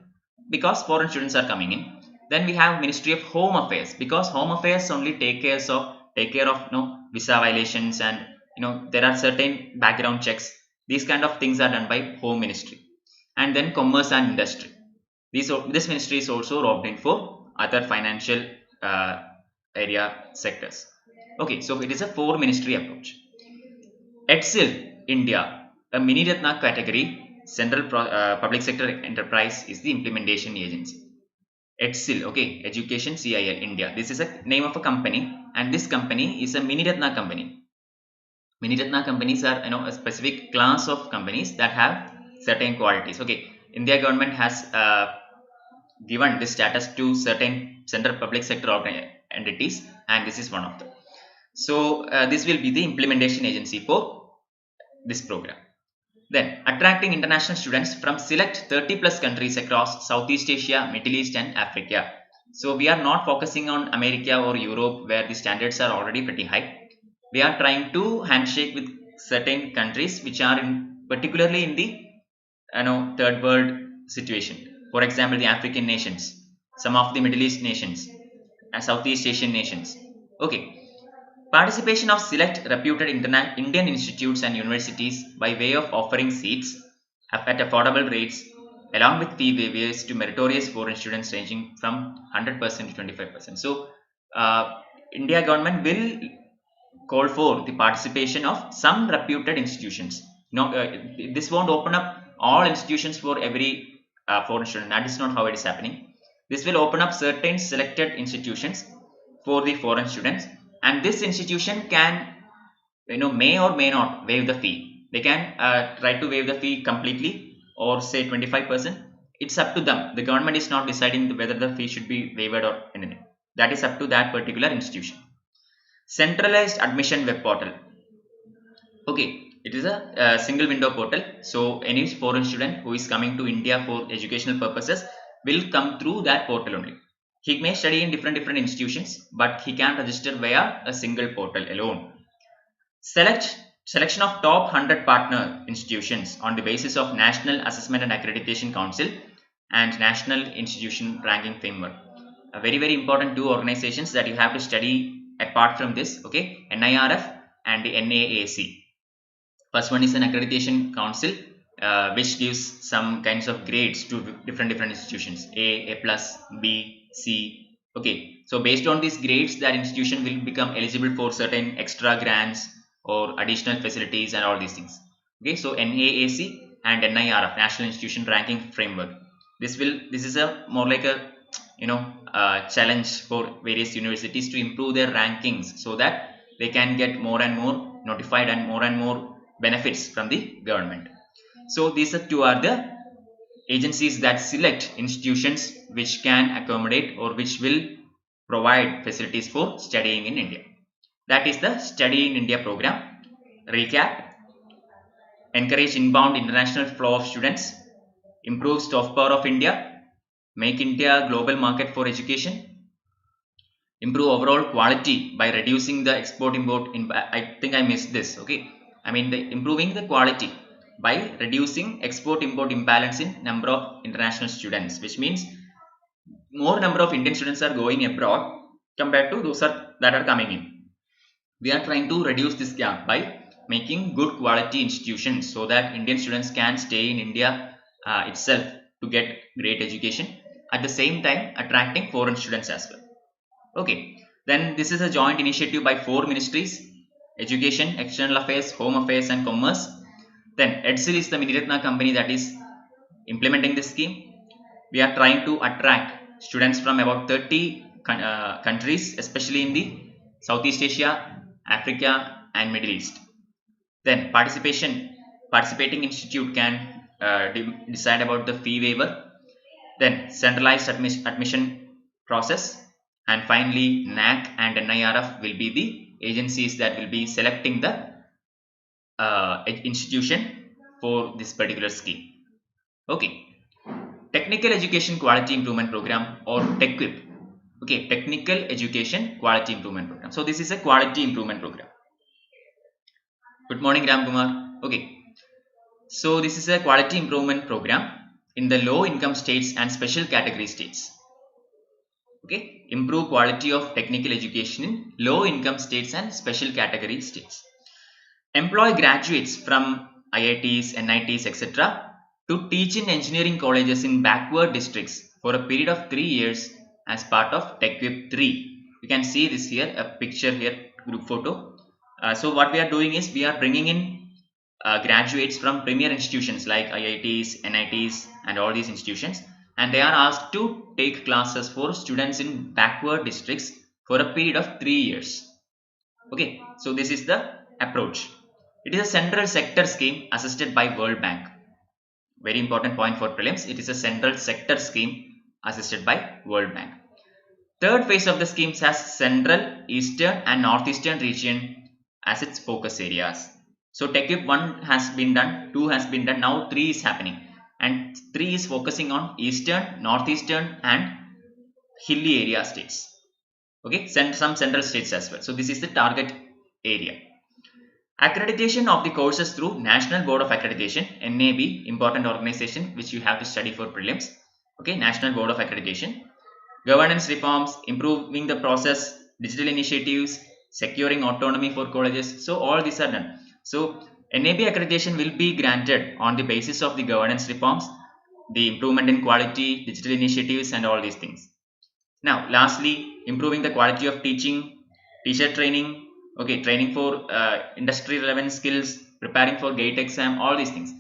Speaker 1: because foreign students are coming in. Then we have Ministry of Home Affairs, because Home Affairs only take care of visa violations, and there are certain background checks. These kind of things are done by Home Ministry. And then Commerce and Industry. This ministry is also roped in for other financial area sectors. Okay, so it is a 4-ministry approach. EDSIL India, a mini Ratna category, Central Public Sector Enterprise is the implementation agency. EDSIL, okay, Education CIL India. This is a name of a company, and this company is a mini Ratna company. Mini Ratna companies are a specific class of companies that have certain qualities. Okay, India government has given this status to certain central public sector entities, and this is one of them. So this will be the implementation agency for this program. Then attracting international students from select 30 plus countries across Southeast Asia, Middle East and Africa. So we are not focusing on America or Europe, where the standards are already pretty high. We are trying to handshake with certain countries which are particularly in the third world situation. For example, the African nations, some of the Middle East nations, and Southeast Asian nations. Okay. Participation of select reputed Indian institutes and universities by way of offering seats at affordable rates, along with fee waivers to meritorious foreign students ranging from 100% to 25%. So, India government will call for the participation of some reputed institutions. This won't open up all institutions for every foreign student. That is not how it is happening. This will open up certain selected institutions for the foreign students, and this institution can, may or may not waive the fee. They can try to waive the fee completely, or say 25%. It's up to them. The government is not deciding whether the fee should be waived or anything. That is up to that particular institution. Centralized admission web portal. Okay, it is a single window portal. So any foreign student who is coming to India for educational purposes will come through that portal only. He may study in different institutions, but he can register via a single portal alone. Selection of top 100 partner institutions on the basis of National Assessment and Accreditation Council and National Institution Ranking Framework. A very important two organizations that you have to study apart from this. Okay, NIRF and the NAAC. First one is an accreditation council, which gives some kinds of grades to different institutions, A plus, B, C. Okay, so based on these grades, that institution will become eligible for certain extra grants or additional facilities and all these things. Okay, so NAAC and NIRF, National Institution Ranking Framework. This is a more like a challenge for various universities to improve their rankings so that they can get more and more notified and more benefits from the government. So these are two are the agencies that select institutions which can accommodate or which will provide facilities for studying in India. That is the Study in India program. Recap: encourage inbound international flow of students, improve soft power of India, make India a global market for education, improve overall quality by reducing the export import. I think I missed this. Okay, I mean improving the quality by reducing export import imbalance in number of international students, which means more number of Indian students are going abroad compared to those that are coming in. We are trying to reduce this gap by making good quality institutions so that Indian students can stay in India itself to get great education, at the same time attracting foreign students as well. Okay, then this is a joint initiative by 4 ministries: Education, External Affairs, Home Affairs and Commerce. Then EDSIL is the Miniratna company that is implementing this scheme. We are trying to attract students from about 30 countries, especially in the Southeast Asia, Africa and Middle East. Then participating institute can decide about the fee waiver. Then centralized admission process, and finally NAC and NIRF will be the agencies that will be selecting the institution for this particular scheme. Okay, Technical Education Quality Improvement Program, or TEQUIP. Okay, Technical Education Quality Improvement Program. So this is a quality improvement program. Good morning, Ram Kumar. Okay, so this is a quality improvement program in the low income states and special category states. Okay, improve quality of technical education in low income states and special category states. Employ graduates from IITs, NITs, etc. to teach in engineering colleges in backward districts for a period of 3 years as part of TEQUIP 3. You can see this here, a picture here, group photo. So what we are doing is we are bringing in graduates from premier institutions like IITs, NITs and all these institutions, and they are asked to take classes for students in backward districts for a period of 3 years. Okay, so this is the approach. It is a central sector scheme assisted by World Bank. Very important point for prelims. It is a central sector scheme assisted by World Bank. Third phase of the schemes has Central, Eastern and Northeastern region as its focus areas. So TEQUIP 1 has been done, 2 has been done, now 3 is happening. And 3 is focusing on Eastern, Northeastern and hilly area states. Okay, some central states as well. So this is the target area. Accreditation of the courses through National Board of Accreditation, NAB, important organization which you have to study for prelims. Okay, National Board of Accreditation. Governance reforms, improving the process, digital initiatives, securing autonomy for colleges. So all these are done. So NAB accreditation will be granted on the basis of the governance reforms, the improvement in quality, digital initiatives and all these things. Now lastly, improving the quality of teaching, teacher training, okay, training for industry relevant skills, preparing for GATE exam, all these things.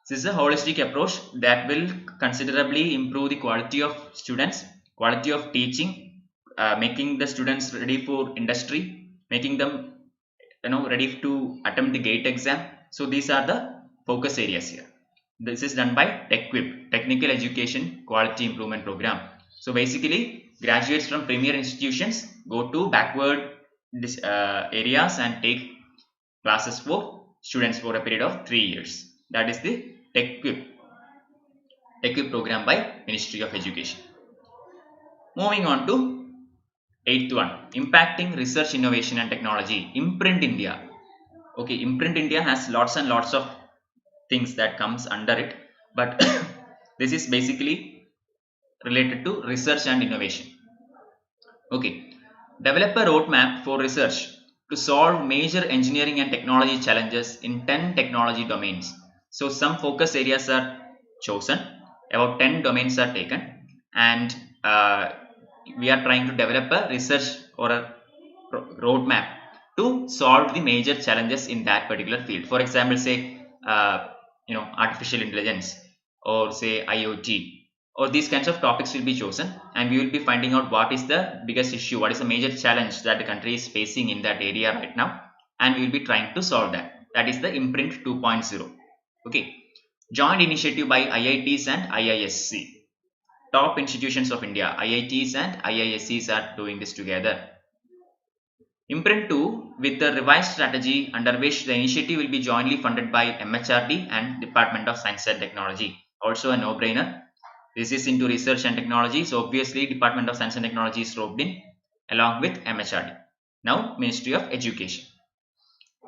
Speaker 1: This is a holistic approach that will considerably improve the quality of students, quality of teaching, making the students ready for industry, making them ready to attempt the GATE exam. So these are the focus areas here. This is done by TEQUIP, Technical Education Quality Improvement Program. So basically, graduates from premier institutions go to backward areas and take classes for students for a period of 3 years. That is the TEQUIP program by Ministry of Education. Moving on to 8th one, impacting research, innovation and technology, Imprint India. Okay, Imprint India has lots and lots of things that comes under it, but this is basically related to research and innovation. Okay, develop a roadmap for research to solve major engineering and technology challenges in 10 technology domains. So some focus areas are chosen, about 10 domains are taken, and we are trying to develop a research or a roadmap to solve the major challenges in that particular field. For example, say artificial intelligence, or say IoT, or these kinds of topics will be chosen, and we will be finding out what is the biggest issue, what is the major challenge that the country is facing in that area right now, and we will be trying to solve that. That is the Imprint 2.0. Okay, joint initiative by IITs and IISc. Top institutions of India, IITs and IIScs are doing this together. Imprint 2 with the revised strategy under which the initiative will be jointly funded by MHRD and Department of Science and Technology. Also a no-brainer. This is into research and technology, so obviously Department of Science and Technology is roped in along with MHRD. Now Ministry of Education.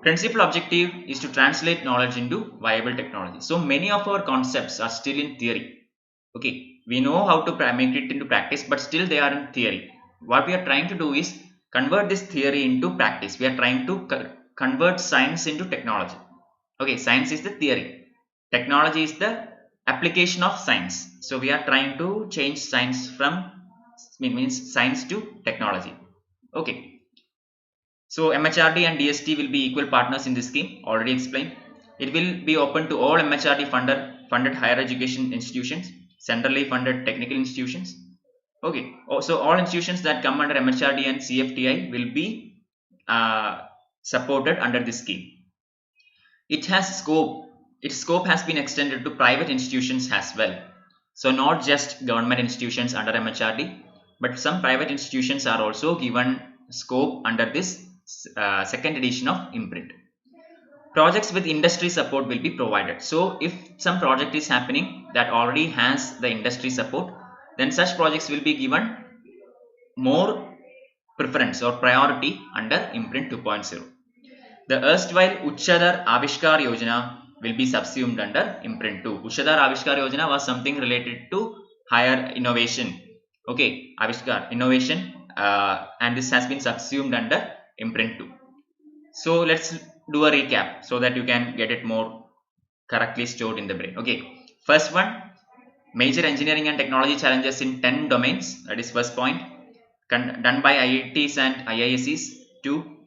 Speaker 1: Principal objective is to translate knowledge into viable technology. So many of our concepts are still in theory. Okay, we know how to make it into practice, but still they are in theory. What we are trying to do is convert this theory into practice. We are trying to convert science into technology. Okay, science is the theory, technology is the application of science. So we are trying to change science from means science to technology. Okay, so MHRD and DST will be equal partners in this scheme, already explained. It will be open to all MHRD funded higher education institutions, centrally funded technical institutions. Okay, so all institutions that come under MHRD and CFTI will be supported under this scheme. It has scope. Its scope has been extended to private institutions as well. So not just government institutions under MHRD, but some private institutions are also given scope under this second edition of Imprint. Projects with industry support will be provided. So if some project is happening that already has the industry support, then such projects will be given more preference or priority under Imprint 2.0. The erstwhile Uchchadar Avishkar Yojana will be subsumed under Imprint 2. Uchchadar Avishkar Yojana was something related to higher innovation. Okay, Avishkar, innovation, and this has been subsumed under Imprint 2. So let's do a recap so that you can get it more correctly stored in the brain. Okay, first one, major engineering and technology challenges in 10 domains. That is first point, done by IITs and IIScs. 2,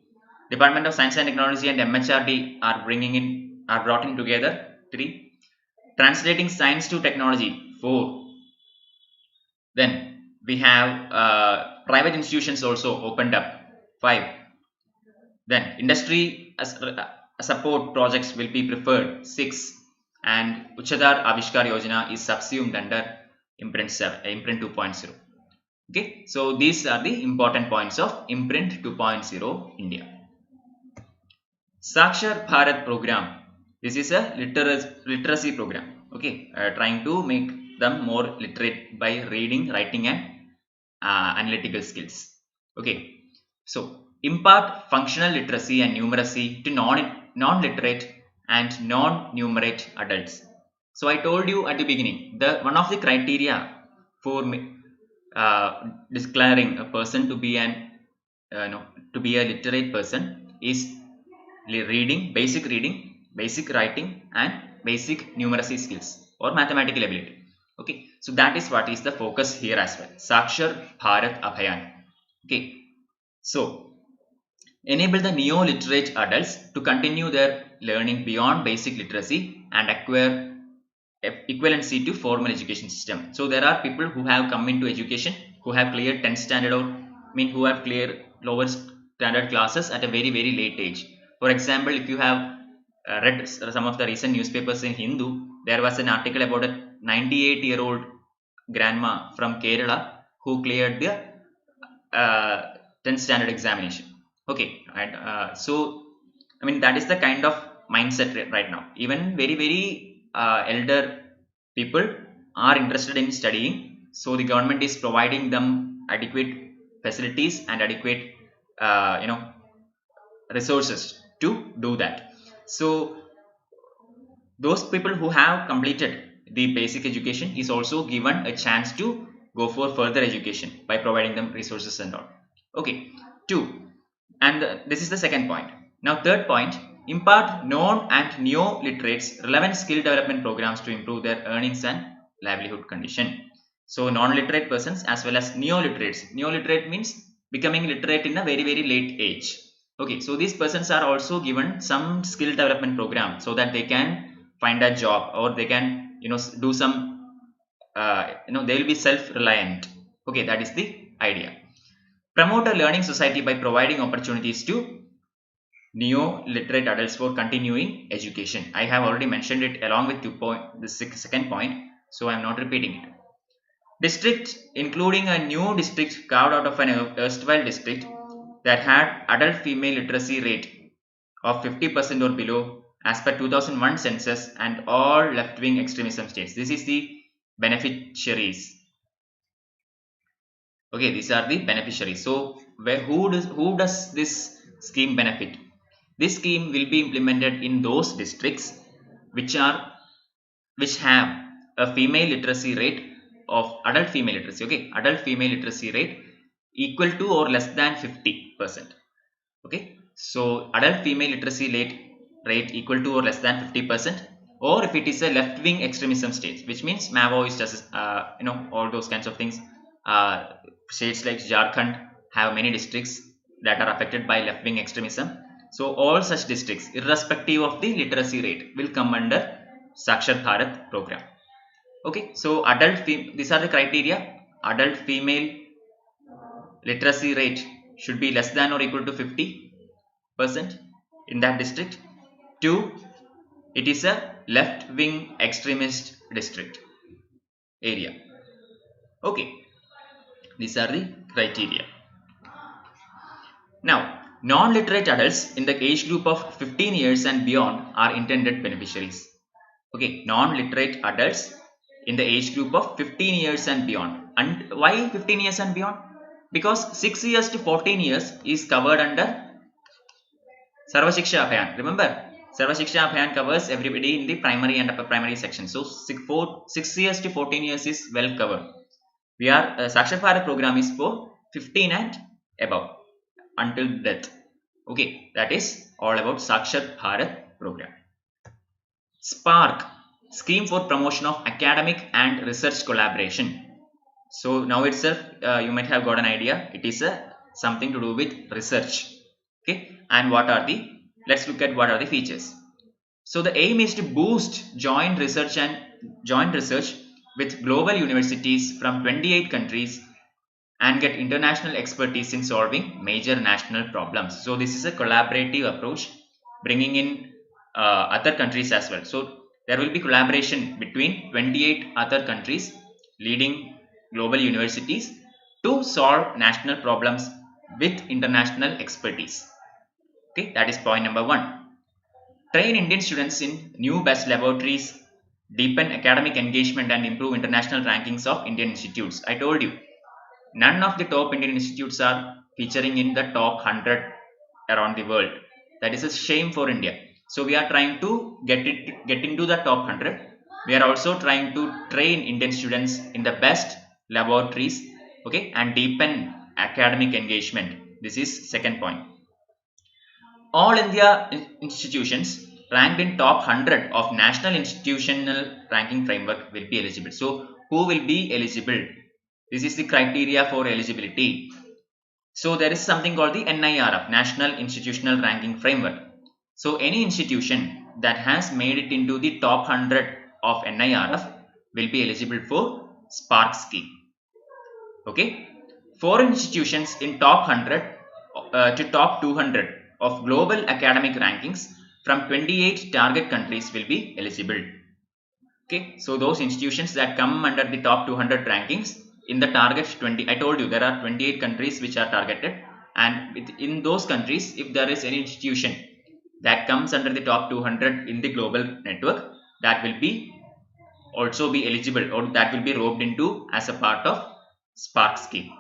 Speaker 1: Department of Science and Technology and MHRD are brought in together. 3, translating science to technology. 4, then we have private institutions also opened up. 5, then industry support projects will be preferred. 6, and Uchchadar Avishkar Yojana is subsumed under Imprint 2.0. Okay, so these are the important points of Imprint 2.0 India. Sakshar Bharat program. This is a literacy program. Okay, trying to make them more literate by reading, writing, and analytical skills. Okay, so impart functional literacy and numeracy to non-literate and non-numerate adults. So I told you at the beginning, one of the criteria for declaring a person to be to be a literate person is reading, basic writing, and basic numeracy skills or mathematical ability. Okay, so that is what is the focus here as well. Sakshar Bharat Abhiyan. Okay, so enable the neo-literate adults to continue their learning beyond basic literacy and acquire equivalency to formal education system. So there are people who have come into education, who have cleared 10th standard, or who have cleared lower standard classes at a very late age. For example, if you have read some of the recent newspapers in Hindu, there was an article about a 98-year-old grandma from Kerala who cleared the 10th standard examination. Okay, right. So I mean, that is the kind of mindset right now. Even very elder people are interested in studying, so the government is providing them adequate facilities and adequate resources to do that. So those people who have completed the basic education is also given a chance to go for further education by providing them resources and all. Okay, 2, and this is the second point. Now third point, impart non and neo literates relevant skill development programs to improve their earnings and livelihood condition. So non-literate persons as well as neo-literates. Neo-literate means becoming literate in a very late age. Okay, so these persons are also given some skill development program so that they can find a job, or they can do some they will be self-reliant. Okay, that is the idea. Promote a learning society by providing opportunities to neo-literate adults for continuing education. I have already mentioned it along with the second point, so I am not repeating it. District, including a new district carved out of an erstwhile district that had adult female literacy rate of 50% or below as per 2001 census, and all left-wing extremism states. This is the beneficiaries. Okay, these are the beneficiaries. So who does this scheme benefit? This scheme will be implemented in those districts which have a female literacy rate of adult female literacy. Okay, adult female literacy rate equal to or less than 50%. Okay, so adult female literacy rate equal to or less than 50%, or if it is a left-wing extremism state, which means Maoist, all those kinds of things. States like Jharkhand have many districts that are affected by left-wing extremism. So all such districts, irrespective of the literacy rate, will come under Sakshat Bharat program. Okay, so these are the criteria. Adult female literacy rate should be less than or equal to 50% in that district. 2, it is a left-wing extremist district area. Okay, these are the criteria. Now, non-literate adults in the age group of 15 years and beyond are intended beneficiaries. Okay, non-literate adults in the age group of 15 years and beyond. And why 15 years and beyond? Because 6 years to 14 years is covered under Sarva Shiksha Abhiyan. Remember, Sarva Shiksha Abhiyan covers everybody in the primary and upper primary section. So 6 years to 14 years is well covered. Sakshat Bharat program is for 15 and above until death. Okay, that is all about Sakshat Bharat program. Spark, scheme for promotion of academic and research collaboration. So now itself you might have got an idea. It is something to do with research. Okay, and let's look at what are the features. So the aim is to boost joint research with global universities from 28 countries and get international expertise in solving major national problems. So this is a collaborative approach, bringing in other countries as well. So there will be collaboration between 28 other countries leading global universities to solve national problems with international expertise. Okay, that is point number 1. Train Indian students in new best laboratories, deepen academic engagement, and improve international rankings of Indian institutes. I told you, none of the top Indian institutes are featuring in the top 100 around the world. That is a shame for India. So we are trying to get into the top 100. We are also trying to train Indian students in the best laboratories, okay, and deepen academic engagement. This is second point. All India institutions ranked in top 100 of National Institutional Ranking Framework will be eligible. So who will be eligible? This is the criteria for eligibility. So there is something called the NIRF, National Institutional Ranking Framework. So any institution that has made it into the top 100 of NIRF will be eligible for Spark scheme. Okay, foreign institutions in top 100 to top 200 of global academic rankings from 28 target countries will be eligible. Okay, so those institutions that come under the top 200 rankings in the target 20, I told you there are 28 countries which are targeted, and in those countries, if there is any institution that comes under the top 200 in the global network, that will also be eligible, or that will be roped into as a part of Spark scheme.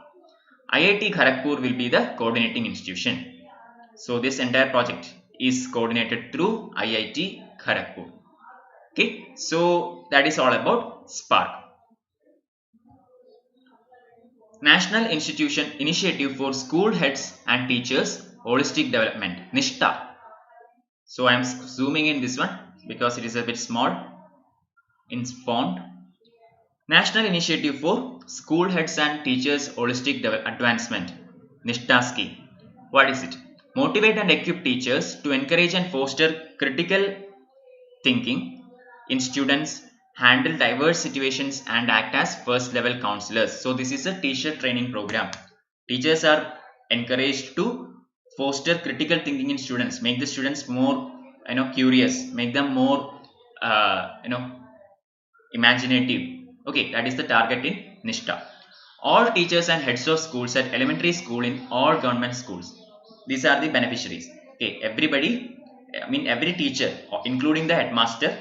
Speaker 1: IIT Kharagpur will be the coordinating institution. So this entire project is coordinated through IIT Kharagpur. Okay, so that is all about Spark. National Institution Initiative for School Heads and Teachers Holistic Development, Nishata. So I am zooming in this one because it is a bit small in font. National Initiative for School Heads and Teachers Holistic Advancement, Nishata scheme. What is it? Motivate and equip teachers to encourage and foster critical thinking in students handle diverse situations and act as first level counselors. So this is a teacher training program. Teachers are encouraged to foster critical thinking in students, make the students more curious, make them more imaginative. Okay, that is the target in Nishta. All teachers and heads of schools at elementary school in all government schools, these are the beneficiaries. Okay, everybody, I mean every teacher including the headmaster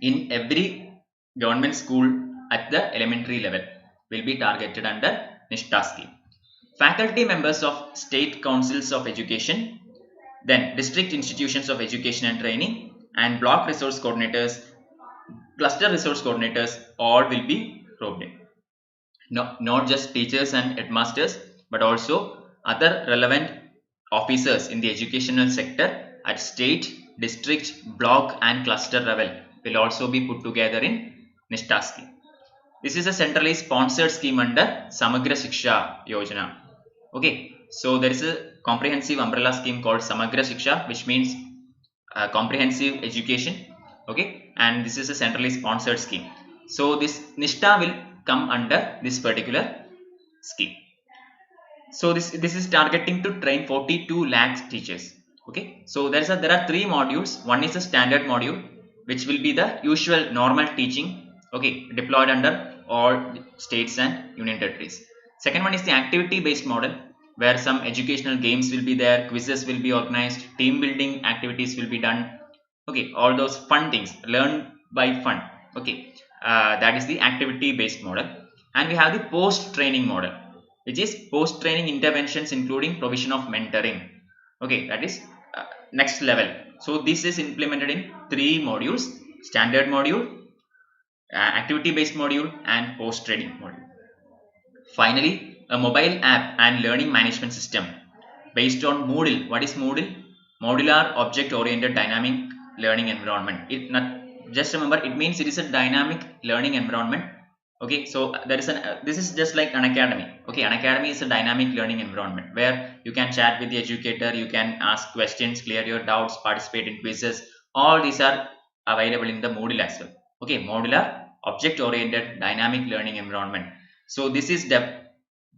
Speaker 1: in every government school at the elementary level will be targeted under Nishta scheme. Faculty members of state councils of education, then district institutions of education and training, and block resource coordinators, cluster resource coordinators, all will be roped in. No, not just teachers and headmasters, but also other relevant officers in the educational sector at state, district, block and cluster level will also be put together in Nishta scheme. This is a centrally sponsored scheme under Samagra Shiksha Yojana. Okay, so there is a comprehensive umbrella scheme called Samagra Shiksha, which means comprehensive education. Okay, and this is a centrally sponsored scheme. So this Nishta will come under this particular scheme. So this is targeting to train 42 lakh teachers. Okay, so there are three modules. One is a standard module, which will be the usual normal teaching. Okay, deployed under all states and union territories. Second one is the activity based model, where some educational games will be there, quizzes will be organized, team building activities will be done. Okay, all those fun things, learn by fun. Okay, that is the activity based model. And we have the post training model, which is post training interventions including provision of mentoring. Okay, that is next level. So this is implemented in three modules: standard module, activity based module and post training module. Finally, a mobile app and learning management system based on Moodle. What is Moodle? Modular object oriented dynamic learning environment. It not just remember, it means it is a dynamic learning environment. Okay, so there is this is just like Unacademy. Okay, Unacademy is a dynamic learning environment where you can chat with the educator, you can ask questions, clear your doubts, participate in quizzes. All these are available in the Moodle as well. Okay, modular object oriented dynamic learning environment. So this is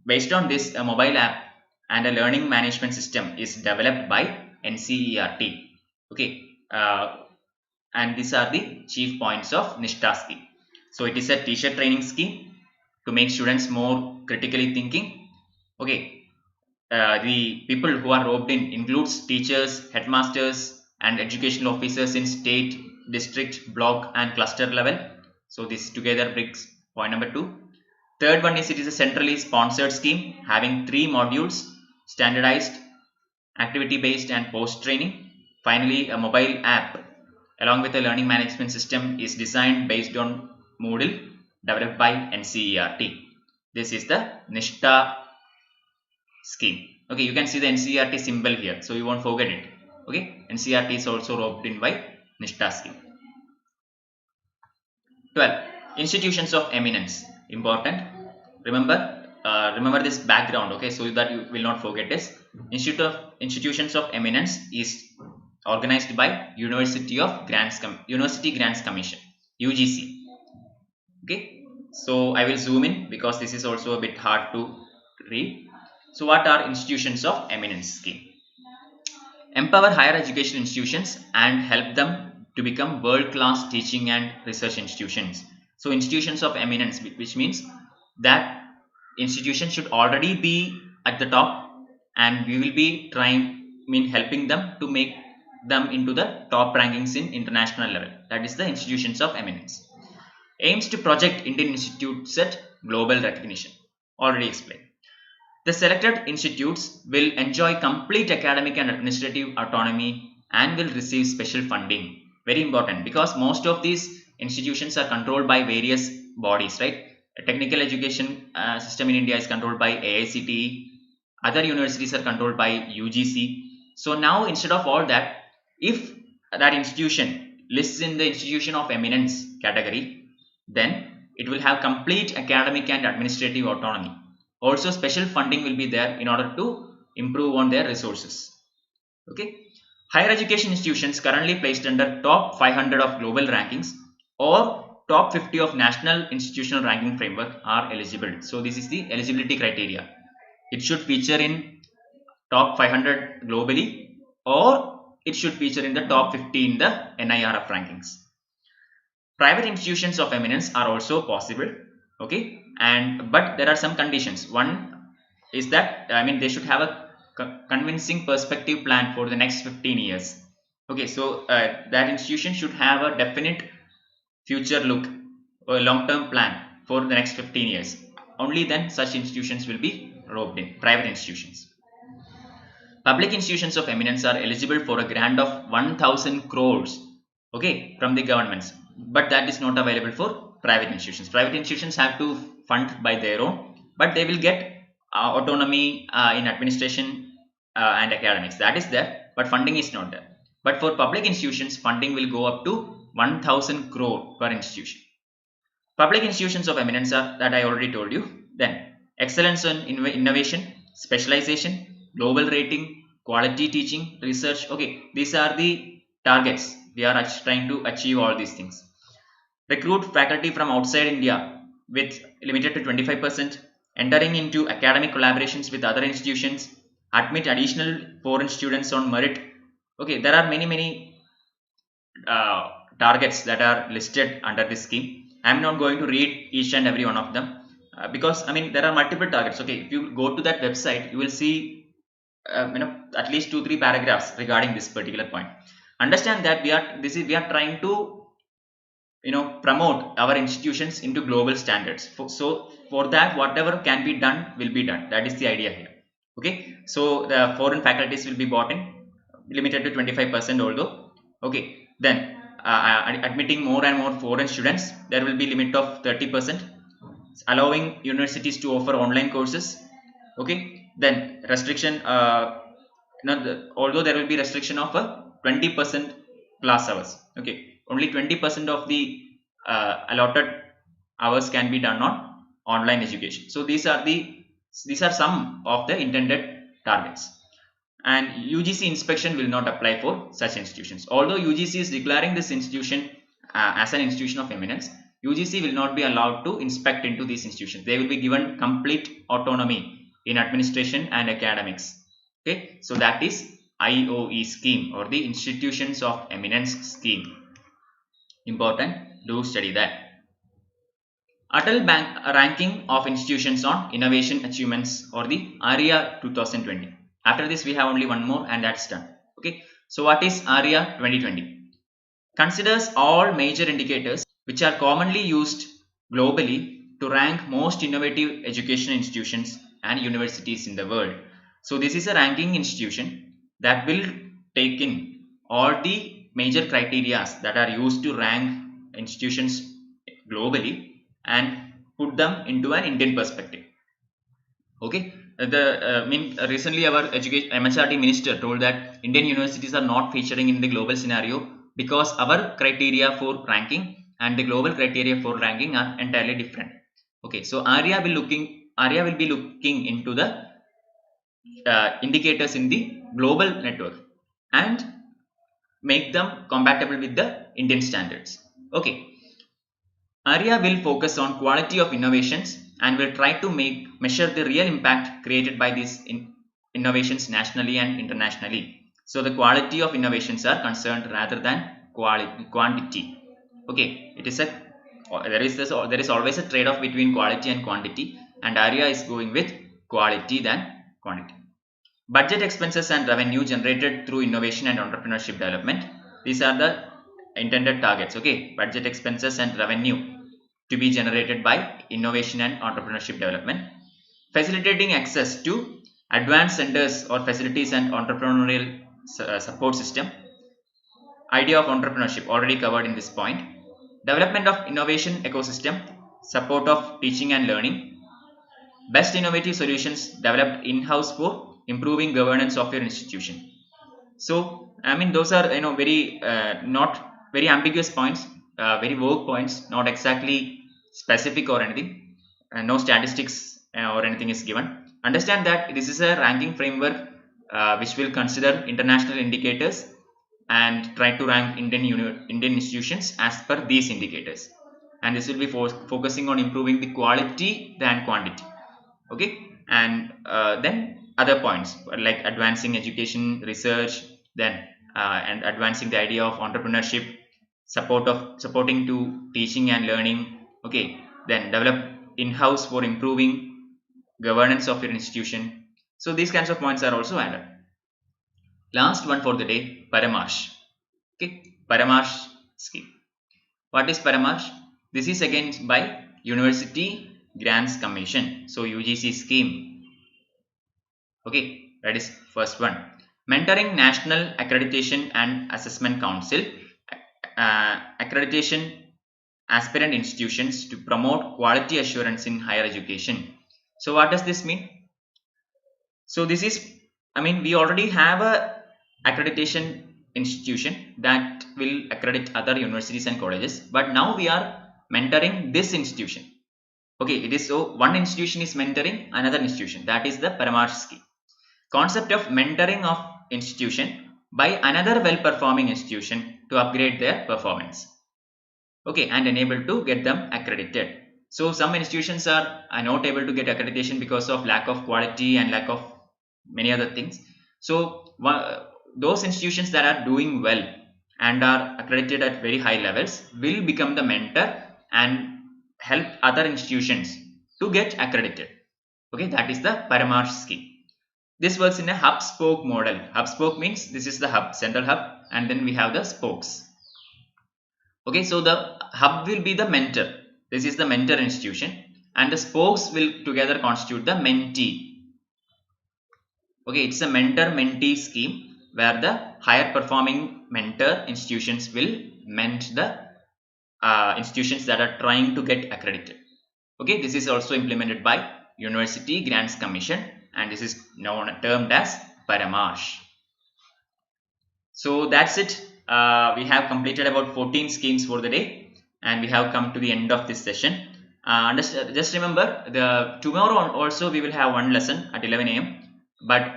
Speaker 1: based on this, a mobile app and a learning management system is developed by NCERT. Okay, and these are the chief points of Nishta scheme. So it is a teacher training scheme to make students more critically thinking. Okay, the people who are roped in includes teachers, headmasters and educational officers in state, district, block and cluster level. So this together brings point number 2. Third one is it is a centrally sponsored scheme having three modules: standardized, activity based and post training. Finally, a mobile app along with a learning management system is designed based on Moodle developed by NCERT. This is the Nishta scheme. Okay, you can see the NCERT symbol here, so you won't forget it. Okay, NCERT is also roped in by Nishta scheme. 12. Institutions of eminence. Important. Remember this background. Okay, so that you will not forget this. Institutions of eminence is organized by University Grants Commission, UGC. Okay, so I will zoom in because this is also a bit hard to read. So what are institutions of eminence scheme? Empower higher education institutions and help them to become world-class teaching and research institutions. So institutions of eminence, which means that institution should already be at the top, and we will be helping them to make them into the top rankings in international level. That is the institutions of eminence. Aims to project Indian institutes at global recognition. Already explained. The selected institutes will enjoy complete academic and administrative autonomy and will receive special funding. Very important, because most of these institutions are controlled by various bodies, right? A technical education system in India is controlled by AICTE. Other universities are controlled by UGC. So now instead of all that, if that institution lists in the institution of eminence category, then it will have complete academic and administrative autonomy. Also, special funding will be there in order to improve on their resources. Okay, higher education institutions currently placed under top 500 of global rankings or top 50 of national institutional ranking framework are eligible. So this is the eligibility criteria. It should feature in top 500 globally, or it should feature in the top 50 in the NIRF rankings. Private institutions of eminence are also possible, okay, and but there are some conditions. One is that they should have a convincing perspective plan for the next 15 years. Okay, so that institution should have a definite future look or a long-term plan for the next 15 years. Only then such institutions will be roped in, private institutions. Public institutions of eminence are eligible for a grant of 1000 crores, okay, from the governments, but that is not available for private institutions. Private institutions have to fund by their own, but they will get autonomy in administration and academics. That is there, but funding is not there. But for public institutions, funding will go up to 1000 crore per institution. Public institutions of eminence are that I already told you. Then excellence in innovation, specialization, global rating, quality teaching, research. Okay, these are the targets. We are trying to achieve all these things. Recruit faculty from outside India with limited to 25%. Entering into academic collaborations with other institutions. Admit additional foreign students on merit. Okay, there are many targets that are listed under this scheme. I am not going to read each and every one of them because there are multiple targets. Okay, if you go to that website, you will see at least 2-3 paragraphs regarding this particular point. Understand that we are trying to promote our institutions into global standards. So for that, whatever can be done will be done. That is the idea here. Okay, so the foreign faculties will be brought in, limited to 25% although. Okay, then admitting more and more foreign students, there will be limit of 30%. Allowing universities to offer online courses. Okay, then restriction although there will be restriction of a 20% class hours. Okay, only 20% of the allotted hours can be done on online education. So these are some of the intended targets. And UGC inspection will not apply for such institutions. Although UGC is declaring this institution as an institution of eminence, UGC will not be allowed to inspect into these institutions. They will be given complete autonomy in administration and academics. Okay, so that is IOE scheme, or the Institutions of Eminence scheme. Important, do study that. Atal Bank ranking of institutions on innovation achievements, or the ARIA 2020. After this we have only one more and that's done. Okay, so what is ARIA 2020? Considers all major indicators which are commonly used globally to rank most innovative education institutions and universities in the world. So this is a ranking institution that will take in all the major criteria that are used to rank institutions globally and put them into an Indian perspective. Okay, recently our MHRD minister told that Indian universities are not featuring in the global scenario because our criteria for ranking and the global criteria for ranking are entirely different. Okay, so ARIA will be looking into the indicators in the global network and make them compatible with the Indian standards. Okay, ARIA will focus on quality of innovations and will try to measure the real impact created by these innovations nationally and internationally. So the quality of innovations are concerned rather than quantity. Okay, there is always a trade-off between quality and quantity, and ARIA is going with quality than quantity. Budget expenses and revenue generated through innovation and entrepreneurship development. These are the intended targets. Okay, budget expenses and revenue to be generated by innovation and entrepreneurship development. Facilitating access to advanced centers or facilities and entrepreneurial support system. Idea of entrepreneurship already covered in this point. Development of innovation ecosystem. Support of teaching and learning. Best innovative solutions developed in-house for improving governance of your institution. So those are very not very ambiguous points, very vague points, not exactly specific or anything, no statistics or anything is given. Understand that this is a ranking framework which will consider international indicators and try to rank Indian institutions as per these indicators. and this will be focusing on improving the quality than quantity. Okay, and then other points like advancing education research, then and advancing the idea of entrepreneurship, supporting to teaching and learning. Okay, then develop in-house for improving governance of your institution. So these kinds of points are also added. Last one for the day, Paramarsh. Okay, Paramarsh scheme. What is Paramarsh? This is again by University Grants Commission. So UGC scheme. Okay, that is first one. Mentoring National Accreditation and Assessment Council, accreditation aspirant institutions to promote quality assurance in higher education. So what does this mean? So this is, I mean, we already have a accreditation institution that will accredit other universities and colleges, but now we are mentoring this institution. Okay, it is so one institution is mentoring another institution. That is the Paramarsh scheme. Concept of mentoring of institution by another well-performing institution to upgrade their performance. Okay, and enable to get them accredited. So some institutions are not able to get accreditation because of lack of quality and lack of many other things. So those institutions that are doing well and are accredited at very high levels will become the mentor and help other institutions to get accredited. Okay, that is the Paramarsh scheme. This works in a hub spoke model. Hub spoke means this is the hub, central hub, and then we have the spokes. Okay, so the hub will be the mentor. This is the mentor institution, and the spokes will together constitute the mentee. Okay, it's a mentor-mentee scheme where the higher performing mentor institutions will ment the institutions that are trying to get accredited. Okay, this is also implemented by University Grants Commission, and this is termed as Paramarsh. So that's it. We have completed about 14 schemes for the day, and we have come to the end of this session. Just remember, tomorrow also we will have one lesson at 11 a.m. But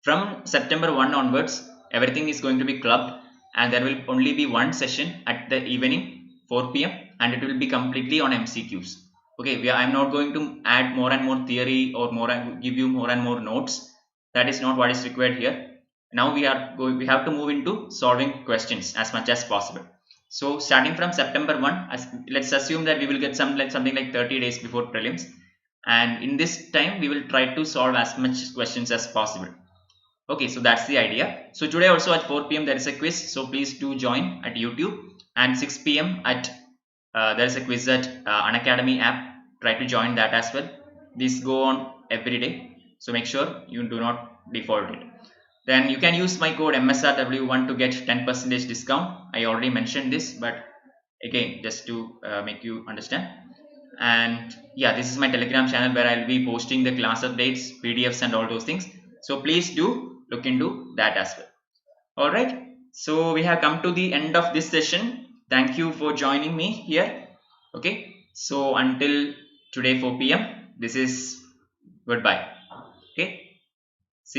Speaker 1: from September 1 onwards, everything is going to be clubbed, and there will only be one session at the evening 4 p.m. and it will be completely on MCQs. Okay, I'm not going to add more and more theory or give you more and more notes. That is not what is required here. Now we have to move into solving questions as much as possible. So starting from September 1, let's assume that we will get something like 30 days before prelims, and in this time we will try to solve as much questions as possible. Okay, so that's the idea. So today also at 4 p.m. there is a quiz, so please do join at YouTube, and 6 p.m. at there is a quiz at Unacademy app. Try to join that as well. These go on every day, so make sure you do not default it. Then you can use my code MSRW1 to get 10% discount. I already mentioned this, but again, just to make you understand. And yeah, this is my Telegram channel where I'll be posting the class updates, PDFs and all those things. So please do look into that as well. Alright, so we have come to the end of this session. Thank you for joining me here. Okay, so until today 4 p.m. this is goodbye. Okay.